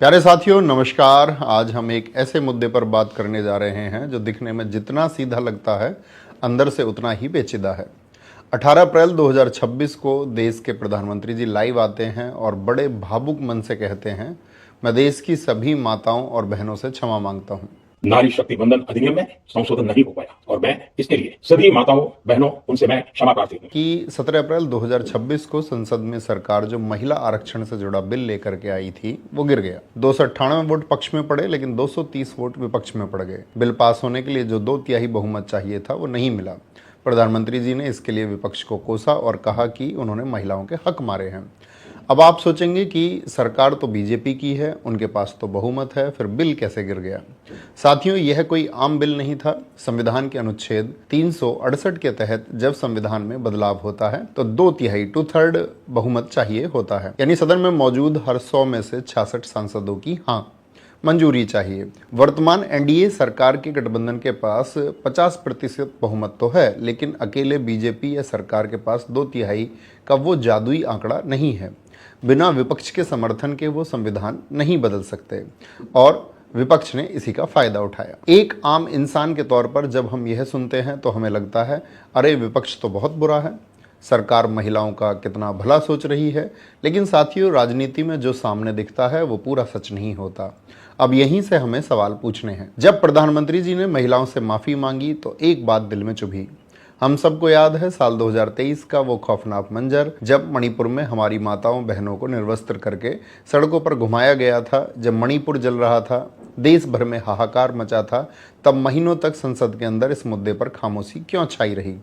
प्यारे साथियों नमस्कार। आज हम एक ऐसे मुद्दे पर बात करने जा रहे हैं जो दिखने में जितना सीधा लगता है अंदर से उतना ही पेचीदा है। 18 अप्रैल 2026 को देश के प्रधानमंत्री जी लाइव आते हैं और बड़े भावुक मन से कहते हैं, मैं देश की सभी माताओं और बहनों से क्षमा मांगता हूं। नारी शक्ति बंधन अधिनियम में संशोधन नहीं हो पाया और मैं इसके लिए सभी माताओं बहनों उनसे मैं क्षमा प्रार्थी हूँ कि 17 अप्रैल 2026 को संसद में सरकार जो महिला आरक्षण से जुड़ा बिल लेकर के आई थी वो गिर गया। 298 वोट पक्ष में पड़े लेकिन 230 वोट विपक्ष में पड़ गए। बिल पास होने के लिए जो 2/3 बहुमत चाहिए था वो नहीं मिला। प्रधानमंत्री जी ने इसके लिए विपक्ष को कोसा और कहा कि उन्होंने महिलाओं के हक मारे हैं। अब आप सोचेंगे कि सरकार तो बीजेपी की है, उनके पास तो बहुमत है, फिर बिल कैसे गिर गया। साथियों, यह कोई आम बिल नहीं था। संविधान के अनुच्छेद 368 के तहत जब संविधान में बदलाव होता है तो 2/3 2/3 बहुमत चाहिए होता है, यानी सदन में मौजूद हर 100 में से 66 सांसदों की मंजूरी चाहिए। वर्तमान एनडीए सरकार के गठबंधन के पास 50% बहुमत तो है, लेकिन अकेले बीजेपी या सरकार के पास 2/3 का वो जादुई आंकड़ा नहीं है। बिना विपक्ष के समर्थन के वो संविधान नहीं बदल सकते और विपक्ष ने इसी का फायदा उठाया। एक आम इंसान के तौर पर जब हम यह सुनते हैं तो हमें लगता है, अरे विपक्ष तो बहुत बुरा है, सरकार महिलाओं का कितना भला सोच रही है। लेकिन साथियों, राजनीति में जो सामने दिखता है वो पूरा सच नहीं होता। अब यहीं से हमें सवाल पूछने हैं। जब प्रधानमंत्री जी ने महिलाओं से माफी मांगी तो एक बात दिल में चुभी। हम सबको याद है साल 2023 का वो खौफनाक मंजर जब मणिपुर में हमारी माताओं बहनों को निर्वस्त्र करके सड़कों पर घुमाया गया था। जब मणिपुर जल रहा था, देश भर में हाहाकार मचा था, तब महीनों तक संसद के अंदर इस मुद्दे पर खामोशी क्यों छाई रही।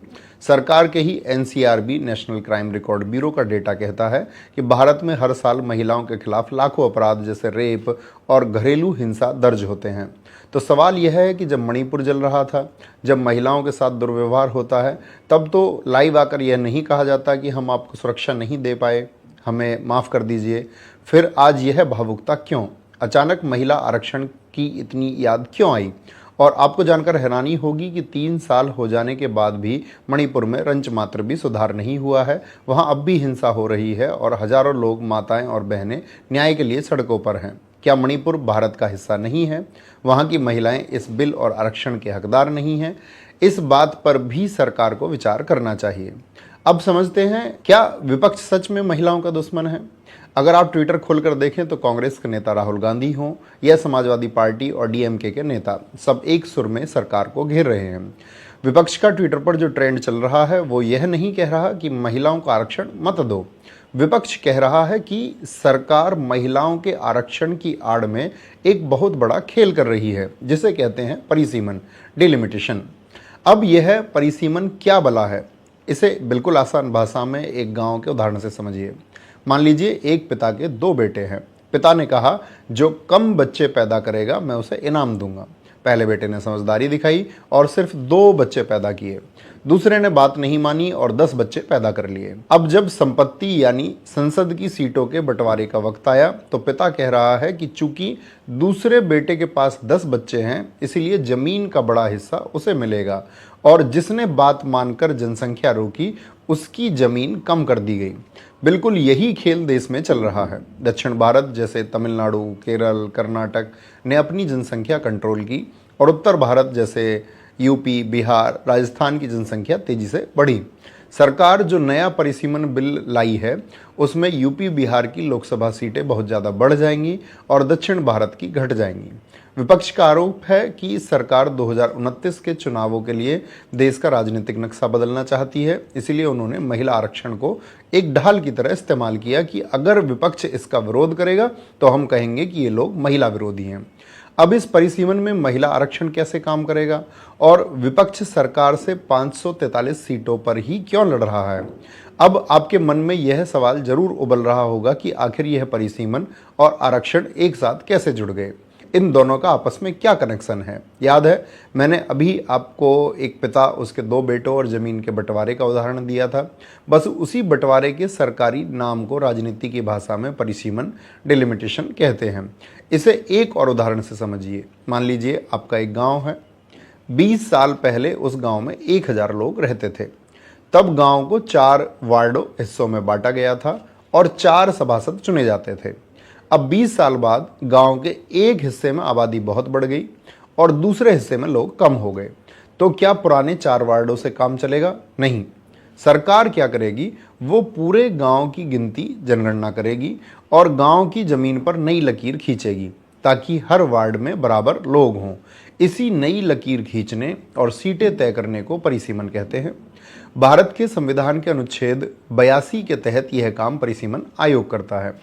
सरकार के ही NCRB national crime record bureau का डेटा कहता है कि भारत में हर साल महिलाओं के खिलाफ लाखों अपराध जैसे रेप और घरेलू हिंसा दर्ज होते हैं। तो सवाल यह है कि जब मणिपुर जल रहा था, जब महिलाओं के साथ दुर्व्यवहार होता है, तब तो लाइव आकर यह नहीं कहा जाता कि हम आपको सुरक्षा नहीं दे पाए, हमें माफ़ कर दीजिए। फिर आज यह भावुकता क्यों? अचानक महिला आरक्षण की इतनी याद क्यों आई? और आपको जानकर हैरानी होगी कि 3 साल हो जाने के बाद भी मणिपुर में रंच मात्र भी सुधार नहीं हुआ है। वहाँ अब भी हिंसा हो रही है और हजारों लोग, माताएं और बहनें न्याय के लिए सड़कों पर हैं। क्या मणिपुर भारत का हिस्सा नहीं है? वहाँ की महिलाएं इस बिल और आरक्षण के हकदार नहीं हैं? इस बात पर भी सरकार को विचार करना चाहिए। अब समझते हैं, क्या विपक्ष सच में महिलाओं का दुश्मन है? अगर आप ट्विटर खोलकर देखें तो कांग्रेस के नेता राहुल गांधी हों या समाजवादी पार्टी और डीएमके के नेता, सब एक सुर में सरकार को घेर रहे हैं। विपक्ष का ट्विटर पर जो ट्रेंड चल रहा है वो यह नहीं कह रहा कि महिलाओं का आरक्षण मत दो। विपक्ष कह रहा है कि सरकार महिलाओं के आरक्षण की आड़ में एक बहुत बड़ा खेल कर रही है, जिसे कहते हैं परिसीमन, डिलिमिटेशन। अब यह परिसीमन क्या बला है? इसे बिल्कुल आसान भाषा में एक गांव के उदाहरण से समझिए। मान लीजिए एक पिता के 2 बेटे हैं। पिता ने कहा, जो कम बच्चे पैदा करेगा मैं उसे इनाम दूंगा। पहले बेटे ने समझदारी दिखाई और सिर्फ 2 बच्चे पैदा किए। दूसरे ने बात नहीं मानी और 10 बच्चे पैदा कर लिए। अब जब संपत्ति यानी संसद की सीटों के बंटवारे का वक्त आया तो पिता कह रहा है कि चूंकि दूसरे बेटे के पास 10 बच्चे हैं, इसीलिए जमीन का बड़ा हिस्सा उसे मिलेगा और जिसने बात मानकर जनसंख्या रोकी उसकी जमीन कम कर दी गई। बिल्कुल यही खेल देश में चल रहा है। दक्षिण भारत जैसे तमिलनाडु, केरल, कर्नाटक ने अपनी जनसंख्या कंट्रोल की और उत्तर भारत जैसे यूपी, बिहार, राजस्थान की जनसंख्या तेजी से बढ़ी। सरकार जो नया परिसीमन बिल लाई है उसमें यूपी, बिहार की लोकसभा सीटें बहुत ज़्यादा बढ़ जाएंगी और दक्षिण भारत की घट जाएंगी। विपक्ष का आरोप है कि सरकार 2029 के चुनावों के लिए देश का राजनीतिक नक्शा बदलना चाहती है, इसीलिए उन्होंने महिला आरक्षण को एक ढाल की तरह इस्तेमाल किया कि अगर विपक्ष इसका विरोध करेगा तो हम कहेंगे कि ये लोग महिला विरोधी हैं। अब इस परिसीमन में महिला आरक्षण कैसे काम करेगा और विपक्ष सरकार से 543 सीटों पर ही क्यों लड़ रहा है? अब आपके मन में यह सवाल जरूर उबल रहा होगा कि आखिर यह परिसीमन और आरक्षण एक साथ कैसे जुड़ गए, इन दोनों का आपस में क्या कनेक्शन है। याद है, मैंने अभी आपको एक पिता, उसके 2 बेटों और ज़मीन के बंटवारे का उदाहरण दिया था। बस उसी बंटवारे के सरकारी नाम को राजनीति की भाषा में परिसीमन, डिलिमिटेशन कहते हैं। इसे एक और उदाहरण से समझिए। मान लीजिए आपका एक गांव है। 20 साल पहले उस गांव में 1000 लोग रहते थे। तब गांव को 4 वार्डों हिस्सों में बांटा गया था और 4 सभासद चुने जाते थे। अब 20 साल बाद गांव के एक हिस्से में आबादी बहुत बढ़ गई और दूसरे हिस्से में लोग कम हो गए। तो क्या पुराने 4 वार्डों से काम चलेगा? नहीं। सरकार क्या करेगी, वो पूरे गांव की गिनती, जनगणना करेगी और गांव की जमीन पर नई लकीर खींचेगी ताकि हर वार्ड में बराबर लोग हों। इसी नई लकीर खींचने और सीटें तय करने को परिसीमन कहते हैं। भारत के संविधान के अनुच्छेद 82 के तहत यह काम परिसीमन आयोग करता है।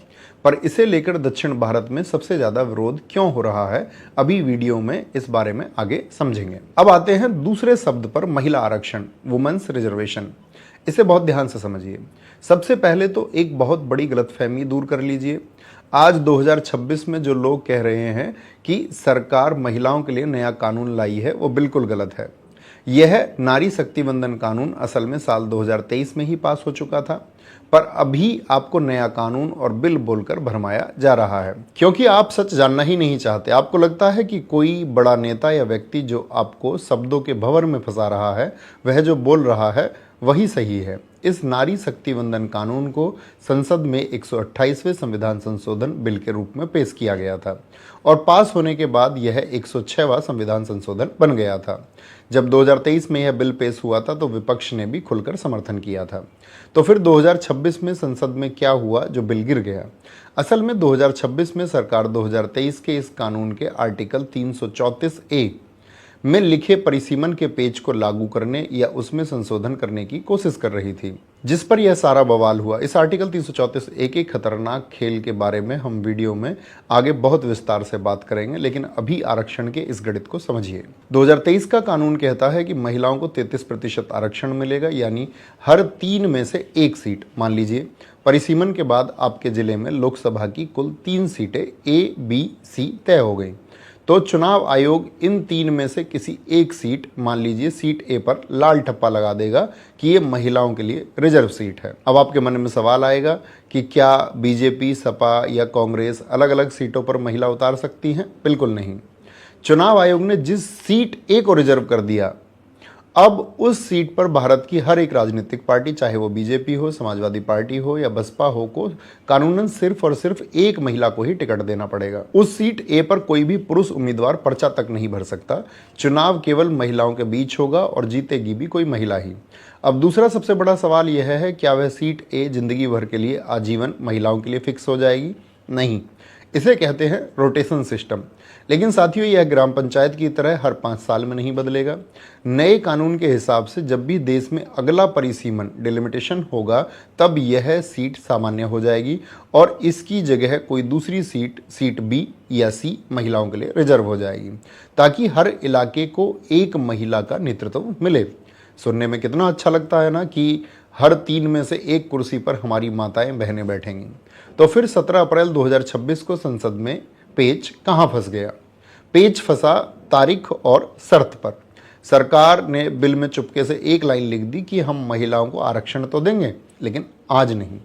पर इसे लेकर दक्षिण भारत में सबसे ज्यादा विरोध क्यों हो रहा है, अभी वीडियो में इस बारे में आगे समझेंगे। अब आते हैं दूसरे शब्द पर, महिला आरक्षण, वुमेन्स रिजर्वेशन। इसे बहुत ध्यान से समझिए। सबसे पहले तो एक बहुत बड़ी गलतफहमी दूर कर लीजिए। आज 2026 में जो लोग कह रहे हैं कि सरकार महिलाओं के लिए नया कानून लाई है, वो बिल्कुल गलत है। यह नारी शक्ति वंदन कानून असल में साल 2023 में ही पास हो चुका था, पर अभी आपको नया कानून और बिल बोलकर भरमाया जा रहा है, क्योंकि आप सच जानना ही नहीं चाहते। आपको लगता है कि कोई बड़ा नेता या व्यक्ति जो आपको शब्दों के भंवर में फंसा रहा है, वह जो बोल रहा है वही सही है। इस नारी शक्ति वंदन कानून को संसद में 128वें संविधान संशोधन बिल के रूप में पेश किया गया था और पास होने के बाद यह 106वां संविधान संशोधन बन गया था। जब 2023 में यह बिल पेश हुआ था तो विपक्ष ने भी खुलकर समर्थन किया था। तो फिर 2026 में संसद में क्या हुआ जो बिल गिर गया? असल में 2026 में सरकार 2023 के इस कानून के आर्टिकल 334A में लिखे परिसीमन के पेज को लागू करने या उसमें संशोधन करने की कोशिश कर रही थी, जिस पर यह सारा बवाल हुआ। इस आर्टिकल 334A के खतरनाक खेल के बारे में हम वीडियो में आगे बहुत विस्तार से बात करेंगे, लेकिन अभी आरक्षण के इस गणित को समझिए। 2023 का कानून कहता है कि महिलाओं को 33% आरक्षण मिलेगा, यानी हर 3 में से 1 सीट। मान लीजिए परिसीमन के बाद आपके जिले में लोकसभा की कुल 3 सीटें A, B, C तय हो गई, तो चुनाव आयोग इन 3 में से किसी एक सीट, मान लीजिए सीट A पर लाल ठप्पा लगा देगा कि ये महिलाओं के लिए रिजर्व सीट है। अब आपके मन में सवाल आएगा कि क्या बीजेपी, सपा या कांग्रेस अलग अलग सीटों पर महिला उतार सकती हैं? बिल्कुल नहीं। चुनाव आयोग ने जिस सीट A को रिजर्व कर दिया, अब उस सीट पर भारत की हर एक राजनीतिक पार्टी, चाहे वो बीजेपी हो, समाजवादी पार्टी हो या बसपा हो, को कानूनन सिर्फ और सिर्फ एक महिला को ही टिकट देना पड़ेगा। उस सीट A पर कोई भी पुरुष उम्मीदवार पर्चा तक नहीं भर सकता। चुनाव केवल महिलाओं के बीच होगा और जीतेगी भी कोई महिला ही। अब दूसरा सबसे बड़ा सवाल यह है, क्या वह सीट A जिंदगी भर के लिए, आजीवन महिलाओं के लिए फिक्स हो जाएगी? नहीं, इसे कहते हैं रोटेशन सिस्टम। लेकिन साथियों, यह ग्राम पंचायत की तरह हर 5 साल में नहीं बदलेगा। नए कानून के हिसाब से जब भी देश में अगला परिसीमन, डिलिमिटेशन होगा, तब यह सीट सामान्य हो जाएगी और इसकी जगह कोई दूसरी सीट B या C महिलाओं के लिए रिजर्व हो जाएगी, ताकि हर इलाके को एक महिला का नेतृत्व मिले। सुनने में कितना अच्छा लगता है ना कि हर 3 में से 1 कुर्सी पर हमारी माताएं बहनें बैठेंगी। तो फिर 17 अप्रैल 2026 को संसद में पेच कहां फंस गया? पेच फंसा तारीख और शर्त पर। सरकार ने बिल में चुपके से एक लाइन लिख दी कि हम महिलाओं को आरक्षण तो देंगे, लेकिन आज नहीं।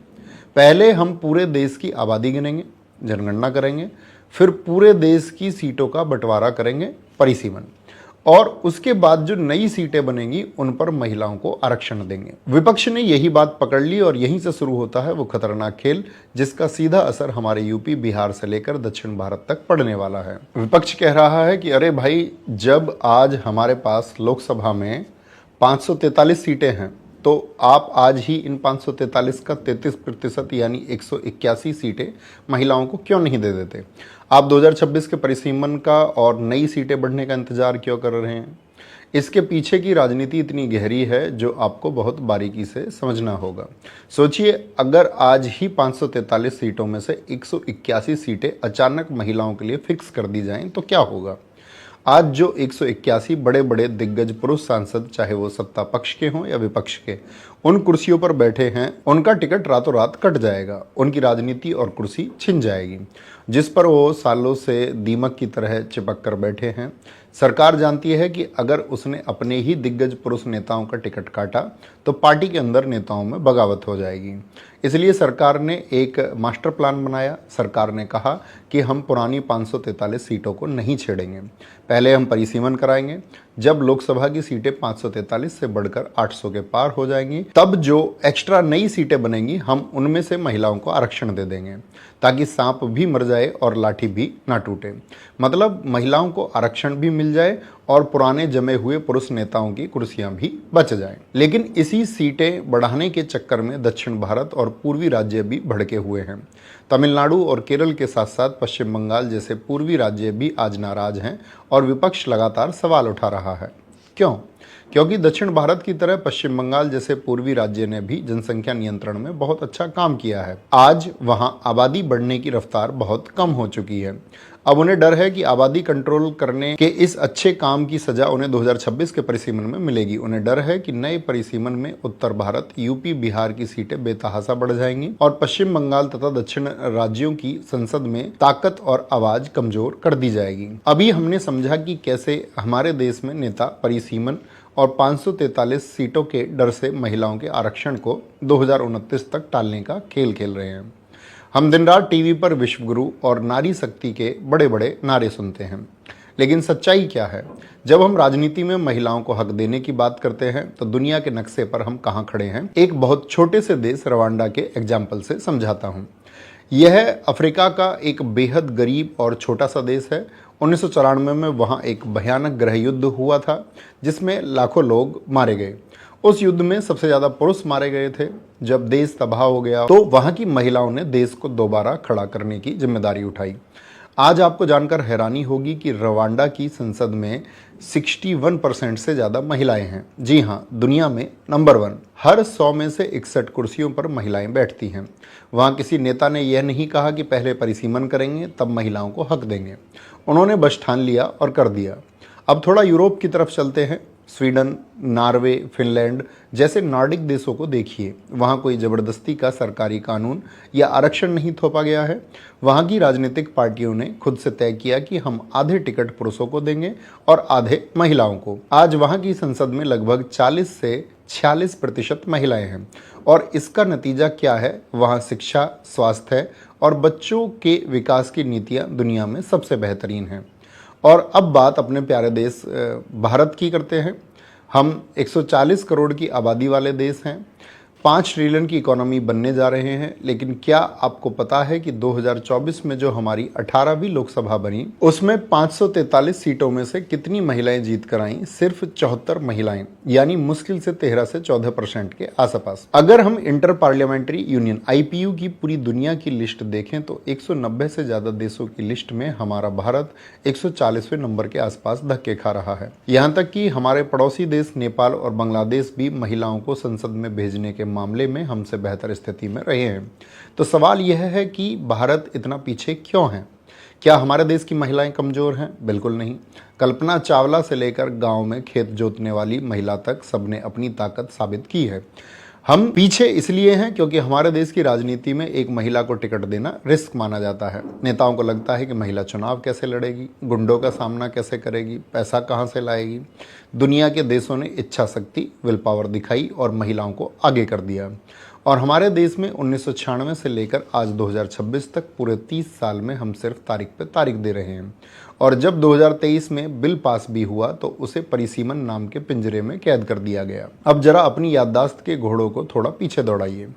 पहले हम पूरे देश की आबादी गिनेंगे, जनगणना करेंगे, फिर पूरे देश की सीटों का बंटवारा करेंगे, परिसीमन, और उसके बाद जो नई सीटें बनेंगी उन पर महिलाओं को आरक्षण देंगे। विपक्ष ने यही बात पकड़ ली और यहीं से शुरू होता है वो खतरनाक खेल, जिसका सीधा असर हमारे यूपी, बिहार से लेकर दक्षिण भारत तक पड़ने वाला है। विपक्ष कह रहा है कि अरे भाई, जब आज हमारे पास लोकसभा में 543 सीटें हैं, तो आप आज ही इन 543 का 33% यानी 181 सीटें महिलाओं को क्यों नहीं दे देते? आप 2026 के परिसीमन का और नई सीटें बढ़ने का इंतजार क्यों कर रहे हैं? इसके पीछे की राजनीति इतनी गहरी है जो आपको बहुत बारीकी से समझना होगा। सोचिए, अगर आज ही 543 सीटों में से 181 सीटें अचानक महिलाओं के लिए फिक्स कर दी जाएं तो क्या होगा? आज जो 181 बड़े बड़े दिग्गज पुरुष सांसद, चाहे वो सत्ता पक्ष के हों या विपक्ष के, उन कुर्सियों पर बैठे हैं, उनका टिकट रातों रात कट जाएगा, उनकी राजनीति और कुर्सी छिन जाएगी, जिस पर वो सालों से दीमक की तरह चिपक कर बैठे हैं। सरकार जानती है कि अगर उसने अपने ही दिग्गज पुरुष नेताओं का टिकट काटा तो पार्टी के अंदर नेताओं में बगावत हो जाएगी। इसलिए सरकार ने एक मास्टर प्लान बनाया। सरकार ने कहा कि हम पुरानी 543 सीटों को नहीं छेड़ेंगे, पहले हम परिसीमन कराएंगे, जब लोकसभा की सीटें 543 से बढ़कर 800 के पार हो जाएंगी, तब जो एक्स्ट्रा नई सीटें बनेंगी हम उनमें से महिलाओं को आरक्षण दे देंगे, ताकि सांप भी मर जाए और लाठी भी ना टूटे। मतलब महिलाओं को आरक्षण भी मिल जाए और पुराने जमे हुए पुरुष नेताओं की कुर्सियां भी बच जाएं। लेकिन इसी सीटें बढ़ाने के चक्कर में दक्षिण भारत और पूर्वी राज्य भी भड़के हुए हैं। तमिलनाडु और केरल के साथ साथ पश्चिम बंगाल जैसे पूर्वी राज्य भी आज नाराज हैं और विपक्ष लगातार सवाल उठा रहा है। क्यों? क्योंकि दक्षिण भारत की तरह पश्चिम बंगाल जैसे पूर्वी राज्य ने भी जनसंख्या नियंत्रण में बहुत अच्छा काम किया है। आज वहां आबादी बढ़ने की रफ्तार बहुत कम हो चुकी है। अब उन्हें डर है कि आबादी कंट्रोल करने के इस अच्छे काम की सजा उन्हें 2026 के परिसीमन में मिलेगी। उन्हें डर है कि नए परिसीमन में उत्तर भारत, यूपी, बिहार की सीटें बेतहासा बढ़ जाएंगी और पश्चिम बंगाल तथा दक्षिण राज्यों की संसद में ताकत और आवाज कमजोर कर दी जाएगी। अभी हमने समझा कि कैसे हमारे देश में नेता परिसीमन और 543 सीटों के डर से महिलाओं के आरक्षण को 2029 तक टालने का खेल खेल रहे हैं। हम दिन रात टीवी पर विश्व गुरु और नारी शक्ति के बड़े बड़े नारे सुनते हैं, लेकिन सच्चाई क्या है? जब हम राजनीति में महिलाओं को हक देने की बात करते हैं तो दुनिया के नक्शे पर हम कहाँ खड़े हैं? एक बहुत छोटे से देश रवांडा के एग्जाम्पल से समझाता हूँ। यह अफ्रीका का एक बेहद गरीब और छोटा सा देश है। 1994 में वहाँ एक भयानक गृह युद्ध हुआ था जिसमें लाखों लोग मारे गए। उस युद्ध में सबसे ज़्यादा पुरुष मारे गए थे। जब देश तबाह हो गया तो वहाँ की महिलाओं ने देश को दोबारा खड़ा करने की जिम्मेदारी उठाई। आज आपको जानकर हैरानी होगी कि रवांडा की संसद में 61% से ज़्यादा महिलाएं हैं। जी हाँ, दुनिया में नंबर 1। हर 100 में से 61 कुर्सियों पर महिलाएं बैठती हैं। वहाँ किसी नेता ने यह नहीं कहा कि पहले परिसीमन करेंगे तब महिलाओं को हक देंगे। उन्होंने बस ठान लिया और कर दिया। अब थोड़ा यूरोप की तरफ चलते हैं। स्वीडन, नॉर्वे, फिनलैंड जैसे नॉर्डिक देशों को देखिए। वहाँ कोई ज़बरदस्ती का सरकारी कानून या आरक्षण नहीं थोपा गया है। वहाँ की राजनीतिक पार्टियों ने खुद से तय किया कि हम आधे टिकट पुरुषों को देंगे और आधे महिलाओं को। आज वहाँ की संसद में लगभग 40 से 46% महिलाएं हैं और इसका नतीजा क्या है? वहाँ शिक्षा, स्वास्थ्य और बच्चों के विकास की नीतियाँ दुनिया में सबसे बेहतरीन हैं। और अब बात अपने प्यारे देश भारत की करते हैं। हम 140 करोड़ की आबादी वाले देश हैं, 5 ट्रिलियन की इकोनॉमी बनने जा रहे हैं। लेकिन क्या आपको पता है कि 2024 में जो हमारी 18वीं लोकसभा बनी उसमें 543 सीटों में से कितनी महिलाएं जीत कर आईं? सिर्फ 74 महिलाएं, यानी मुश्किल से 13 से 14% के आसपास। अगर हम इंटर पार्लियामेंट्री यूनियन IPU की पूरी दुनिया की लिस्ट देखें तो 190 से ज्यादा देशों की लिस्ट में हमारा भारत 140वें नंबर के आसपास धक्के खा रहा है। यहाँ तक कि हमारे पड़ोसी देश नेपाल और बांग्लादेश भी महिलाओं को संसद में भेजने के मामले में हमसे बेहतर स्थिति में रहे हैं। तो सवाल यह है कि भारत इतना पीछे क्यों है? क्या हमारे देश की महिलाएं कमजोर हैं? बिल्कुल नहीं। कल्पना चावला से लेकर गांव में खेत जोतने वाली महिला तक सबने अपनी ताकत साबित की है। हम पीछे इसलिए हैं क्योंकि हमारे देश की राजनीति में एक महिला को टिकट देना रिस्क माना जाता है। नेताओं को लगता है कि महिला चुनाव कैसे लड़ेगी, गुंडों का सामना कैसे करेगी, पैसा कहां से लाएगी। दुनिया के देशों ने इच्छा शक्ति, विल पावर दिखाई और महिलाओं को आगे कर दिया। और हमारे देश में 1996 से लेकर आज 2026 तक पूरे 30 साल में हम सिर्फ तारीख पे तारीख दे रहे हैं। और जब 2023 में बिल पास भी हुआ तो उसे परिसीमन नाम के पिंजरे में कैद कर दिया गया। अब जरा अपनी याददाश्त के घोड़ों को थोड़ा पीछे दौड़ाइए।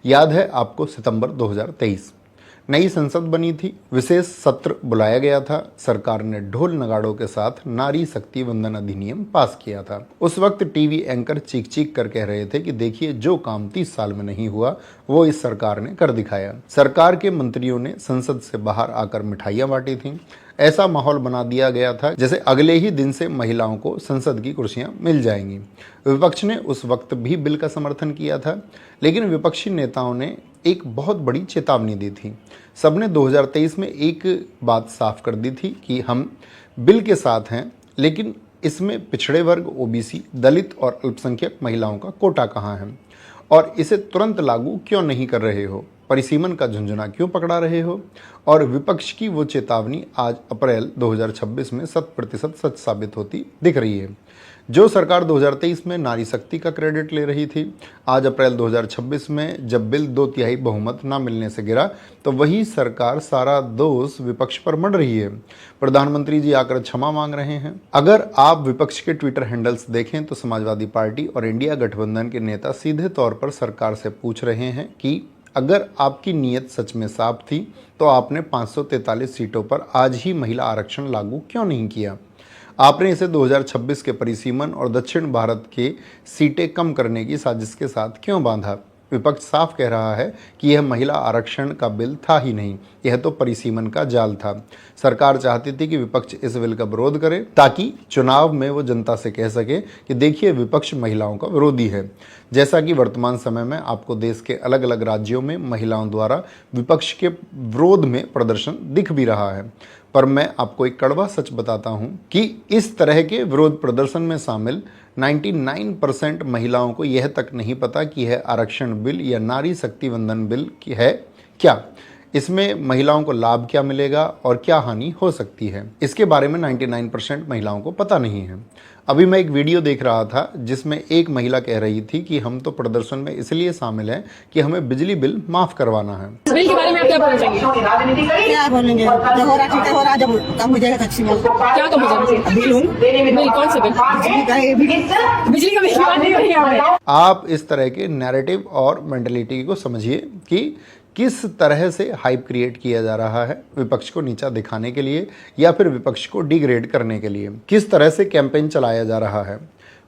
याद है आपको सितंबर 2023, नई संसद बनी थी, विशेष सत्र बुलाया गया था। सरकार ने ढोल नगाड़ों के साथ नारी शक्ति वंदन अधिनियम पास किया था। उस वक्त टीवी एंकर चीख चीख कर कह रहे थे कि देखिए जो काम 30 साल में नहीं हुआ वो इस सरकार ने कर दिखाया। सरकार के मंत्रियों ने संसद से बाहर आकर मिठाइयां बांटी थीं। ऐसा माहौल बना दिया गया था जैसे अगले ही दिन से महिलाओं को संसद की कुर्सियां मिल जाएंगी। विपक्ष ने उस वक्त भी बिल का समर्थन किया था, लेकिन विपक्षी नेताओं ने एक बहुत बड़ी चेतावनी दी थी। सबने 2023 में एक बात साफ कर दी थी कि हम बिल के साथ हैं, लेकिन इसमें पिछड़े वर्ग, OBC, दलित और अल्पसंख्यक महिलाओं का कोटा कहाँ है और इसे तुरंत लागू क्यों नहीं कर रहे हो? परिसीमन का झुंझुना क्यों पकड़ा रहे हो? और विपक्ष की वो चेतावनी आज अप्रैल 2026 में 100% सच साबित होती दिख रही है। जो सरकार 2023 में नारी शक्ति का क्रेडिट ले रही थी, आज अप्रैल 2026 में जब बिल 2/3 बहुमत ना मिलने से गिरा तो वही सरकार सारा दोष विपक्ष पर मढ़ रही है। प्रधानमंत्री जी आकर क्षमा मांग रहे हैं। अगर आप विपक्ष के ट्विटर हैंडल्स देखें तो समाजवादी पार्टी और इंडिया गठबंधन के नेता सीधे तौर पर सरकार से पूछ रहे हैं कि अगर आपकी नीयत सच में साफ थी तो आपने 543 सीटों पर आज ही महिला आरक्षण लागू क्यों नहीं किया? आपने इसे 2026 के परिसीमन और दक्षिण भारत के सीटें कम करने की साजिश के साथ क्यों बांधा? विपक्ष साफ कह रहा है कि यह महिला आरक्षण का बिल था ही नहीं, यह तो परिसीमन का जाल था। सरकार चाहती थी कि विपक्ष इस बिल का विरोध करे ताकि चुनाव में वो जनता से कह सके कि देखिए विपक्ष महिलाओं का विरोधी है। जैसा कि वर्तमान समय में आपको देश के अलग अलग राज्यों में महिलाओं द्वारा विपक्ष के विरोध में प्रदर्शन दिख भी रहा है। पर मैं आपको एक कड़वा सच बताता हूं कि इस तरह के विरोध प्रदर्शन में शामिल 99% महिलाओं को यह तक नहीं पता कि यह आरक्षण बिल या नारी शक्ति वंदन बिल है क्या, इसमें महिलाओं को लाभ क्या मिलेगा और क्या हानि हो सकती है, इसके बारे में 99% महिलाओं को पता नहीं है। अभी मैं एक वीडियो देख रहा था जिसमें एक महिला कह रही थी कि हम तो प्रदर्शन में इसलिए शामिल हैं कि हमें बिजली बिल माफ करवाना है। इस बिल के बारे में आप क्या बोलना चाहेंगे? क्या बोलेंगे, जो हो रहा ठीक हो रहा, जब कम हो जाएगा तक क्या कम हो जाना? बिल कौन सा बिल? बिजली का बिल की बात नहीं हो रही है। आप इस तरह के नैरेटिव और मेंटलिटी को समझिए कि किस तरह से हाइप क्रिएट किया जा रहा है विपक्ष को नीचा दिखाने के लिए या फिर विपक्ष को डिग्रेड करने के लिए, किस तरह से कैंपेन चलाया जा रहा है।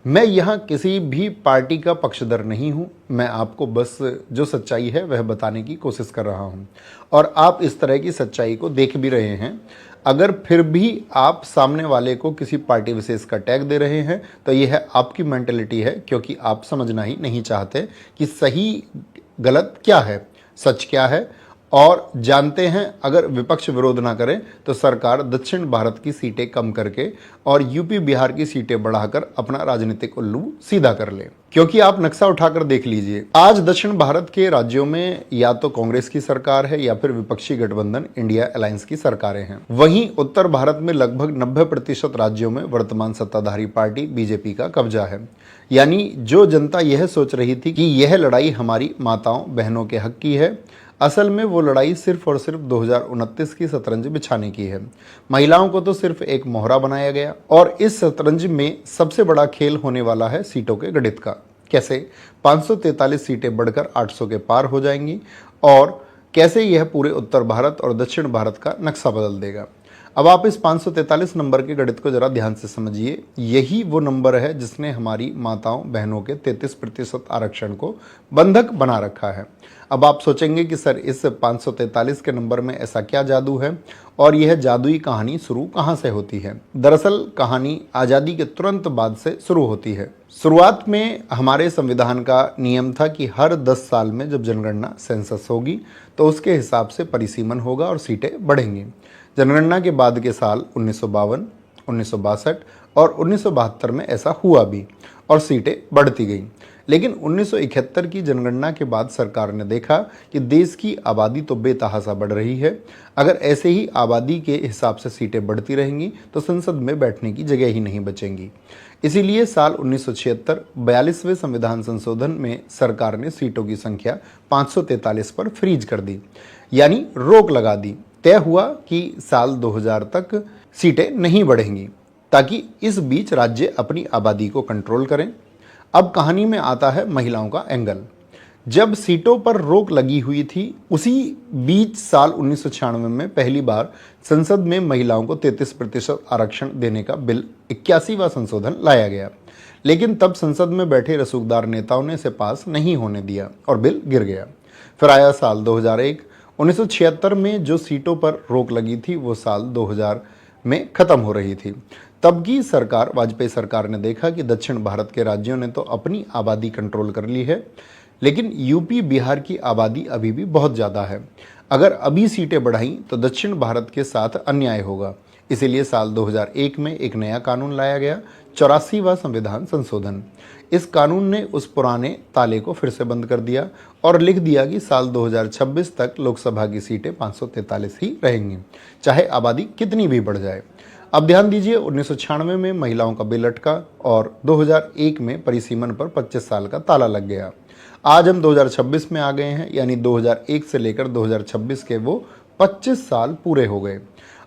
मैं यहाँ किसी भी पार्टी का पक्षधर नहीं हूँ, मैं आपको बस जो सच्चाई है वह बताने की कोशिश कर रहा हूँ और आप इस तरह की सच्चाई को देख भी रहे हैं। अगर फिर भी आप सामने वाले को किसी पार्टी विशेष का टैग दे रहे हैं तो यह आपकी मेंटलिटी है, क्योंकि आप समझना ही नहीं चाहते कि सही गलत क्या है, सच क्या है, और जानते हैं अगर विपक्ष विरोध ना करे तो सरकार दक्षिण भारत की सीटें कम करके और यूपी बिहार की सीटें बढ़ाकर अपना राजनीतिक उल्लू सीधा कर ले। क्योंकि आप नक्शा उठाकर देख लीजिए, आज दक्षिण भारत के राज्यों में या तो कांग्रेस की सरकार है या फिर विपक्षी गठबंधन इंडिया अलायंस की सरकारें हैं। वहीं उत्तर भारत में लगभग 90% राज्यों में वर्तमान सत्ताधारी पार्टी बीजेपी का कब्जा है। यानी जो जनता यह सोच रही थी कि यह लड़ाई हमारी माताओं बहनों के हक की है, असल में वो लड़ाई सिर्फ और सिर्फ 2029 की शतरंज बिछाने की है। महिलाओं को तो सिर्फ एक मोहरा बनाया गया और इस शतरंज में सबसे बड़ा खेल होने वाला है सीटों के गणित का। कैसे 543 सीटें बढ़कर 800 के पार हो जाएंगी और कैसे यह पूरे उत्तर भारत और दक्षिण भारत का नक्शा बदल देगा। अब आप इस 543 नंबर के गणित को जरा ध्यान से समझिए। यही वो नंबर है जिसने हमारी माताओं बहनों के 33% आरक्षण को बंधक बना रखा है। अब आप सोचेंगे कि सर इस 543 के नंबर में ऐसा क्या जादू है और यह जादुई कहानी शुरू कहाँ से होती है। दरअसल कहानी आज़ादी के तुरंत बाद से शुरू होती है। शुरुआत में हमारे संविधान का नियम था कि हर 10 साल में जब जनगणना सेंसस होगी तो उसके हिसाब से परिसीमन होगा और सीटें बढ़ेंगी। जनगणना के बाद के साल 1952, 1962 और 1972 में ऐसा हुआ भी और सीटें बढ़ती गईं। लेकिन 1971 की जनगणना के बाद सरकार ने देखा कि देश की आबादी तो बेतहाशा बढ़ रही है, अगर ऐसे ही आबादी के हिसाब से सीटें बढ़ती रहेंगी तो संसद में बैठने की जगह ही नहीं बचेंगी। इसीलिए साल 1976 42वें संविधान संशोधन में सरकार ने सीटों की संख्या 543 पर फ्रीज कर दी, यानी रोक लगा दी। तय हुआ कि साल 2000 तक सीटें नहीं बढ़ेंगी ताकि इस बीच राज्य अपनी आबादी को कंट्रोल करें। अब कहानी में आता है महिलाओं का एंगल। जब सीटों पर रोक लगी हुई थी उसी बीच साल 1996 में पहली बार संसद में महिलाओं को 33% आरक्षण देने का बिल 81वां संशोधन लाया गया। लेकिन तब संसद में बैठे रसूखदार नेताओं ने इसे पास नहीं होने दिया और बिल गिर गया। फिर आया साल 2001। 1976 में जो सीटों पर रोक लगी थी वो साल 2000 में खत्म हो रही थी। तब की सरकार, वाजपेयी सरकार ने देखा कि दक्षिण भारत के राज्यों ने तो अपनी आबादी कंट्रोल कर ली है, लेकिन यूपी बिहार की आबादी अभी भी बहुत ज़्यादा है। अगर अभी सीटें बढ़ाई तो दक्षिण भारत के साथ अन्याय होगा। इसीलिए साल 2001 में एक नया कानून लाया गया, 84वां संविधान संशोधन। इस कानून ने उस पुराने ताले को फिर से बंद कर दिया और लिख दिया कि साल 2026 तक लोकसभा की सीटें 543 ही रहेंगी, चाहे आबादी कितनी भी बढ़ जाए। अब ध्यान दीजिए, 1996 में महिलाओं का बिल अटका और 2001 में परिसीमन पर 25 साल का ताला लग गया। आज हम 2026 में आ गए हैं, यानी 2001 से लेकर 2026 के वो 25 साल पूरे हो गए।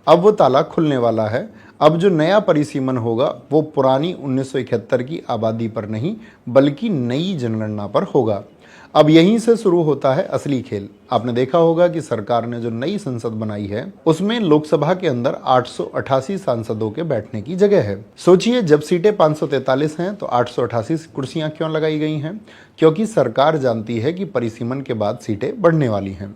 अब वो ताला खुलने वाला है। अब जो नया परिसीमन होगा वो पुरानी 1971 की आबादी पर नहीं बल्कि नई जनगणना पर होगा। अब यहीं से शुरू होता है असली खेल। आपने देखा होगा कि सरकार ने जो नई संसद बनाई है उसमें लोकसभा के अंदर 888 सांसदों के बैठने की जगह है। सोचिए, जब सीटें 543 हैं तो 888 कुर्सियां क्यों लगाई गई हैं? क्योंकि सरकार जानती है कि परिसीमन के बाद सीटें बढ़ने वाली हैं।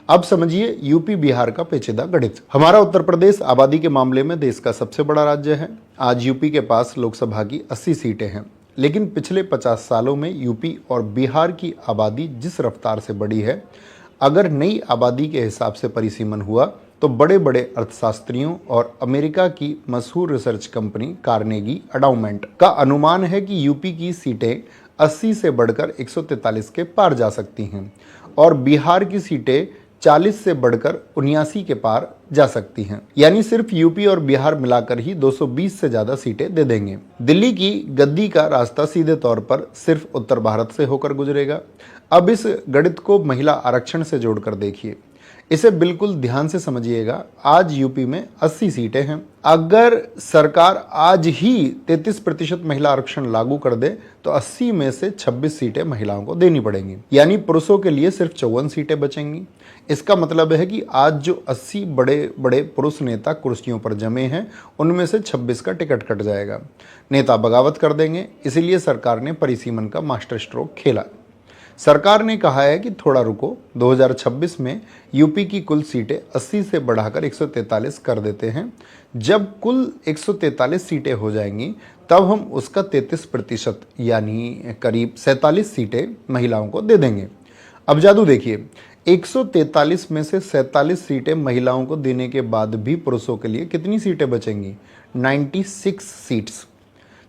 अब समझिए यूपी बिहार का पेचीदा गणित। हमारा उत्तर प्रदेश आबादी के मामले में देश का सबसे बड़ा राज्य है। आज यूपी के पास लोकसभा की 80 सीटें हैं, लेकिन पिछले 50 सालों में यूपी और बिहार की आबादी जिस रफ्तार से बढ़ी है, अगर नई आबादी के हिसाब से परिसीमन हुआ तो बड़े बड़े अर्थशास्त्रियों और अमेरिका की मशहूर रिसर्च कंपनी कार्नेगी एंडाउमेंट का अनुमान है कि यूपी की सीटें 80 से बढ़कर 143 के पार जा सकती हैं और बिहार की सीटें 40 से बढ़कर 79 के पार जा सकती हैं। यानी सिर्फ यूपी और बिहार मिलाकर ही 220 से ज्यादा सीटें दे देंगे। दिल्ली की गद्दी का रास्ता सीधे तौर पर सिर्फ उत्तर भारत से होकर गुजरेगा। अब इस गणित को महिला आरक्षण से जोड़कर देखिए, इसे बिल्कुल ध्यान से समझिएगा। आज यूपी में 80 सीटें हैं। अगर सरकार आज ही 33% महिला आरक्षण लागू कर दे तो 80 में से 26 सीटें महिलाओं को देनी पड़ेंगी, यानी पुरुषों के लिए सिर्फ 54 सीटें बचेंगी। इसका मतलब है कि आज जो 80 बड़े बड़े पुरुष नेता कुर्सियों पर जमे हैं उनमें से 26 का टिकट कट जाएगा। नेता बगावत कर देंगे। इसीलिए सरकार ने परिसीमन का मास्टर स्ट्रोक खेला। सरकार ने कहा है कि थोड़ा रुको, 2026 में यूपी की कुल सीटें 80 से बढ़ाकर 143 कर देते हैं। जब कुल 143 सीटें हो जाएंगी तब हम उसका 33% यानी करीब 47 सीटें महिलाओं को दे देंगे। अब जादू देखिए, 143 में से 47 सीटें महिलाओं को देने के बाद भी पुरुषों के लिए कितनी सीटें बचेंगी? 96 सीट्स,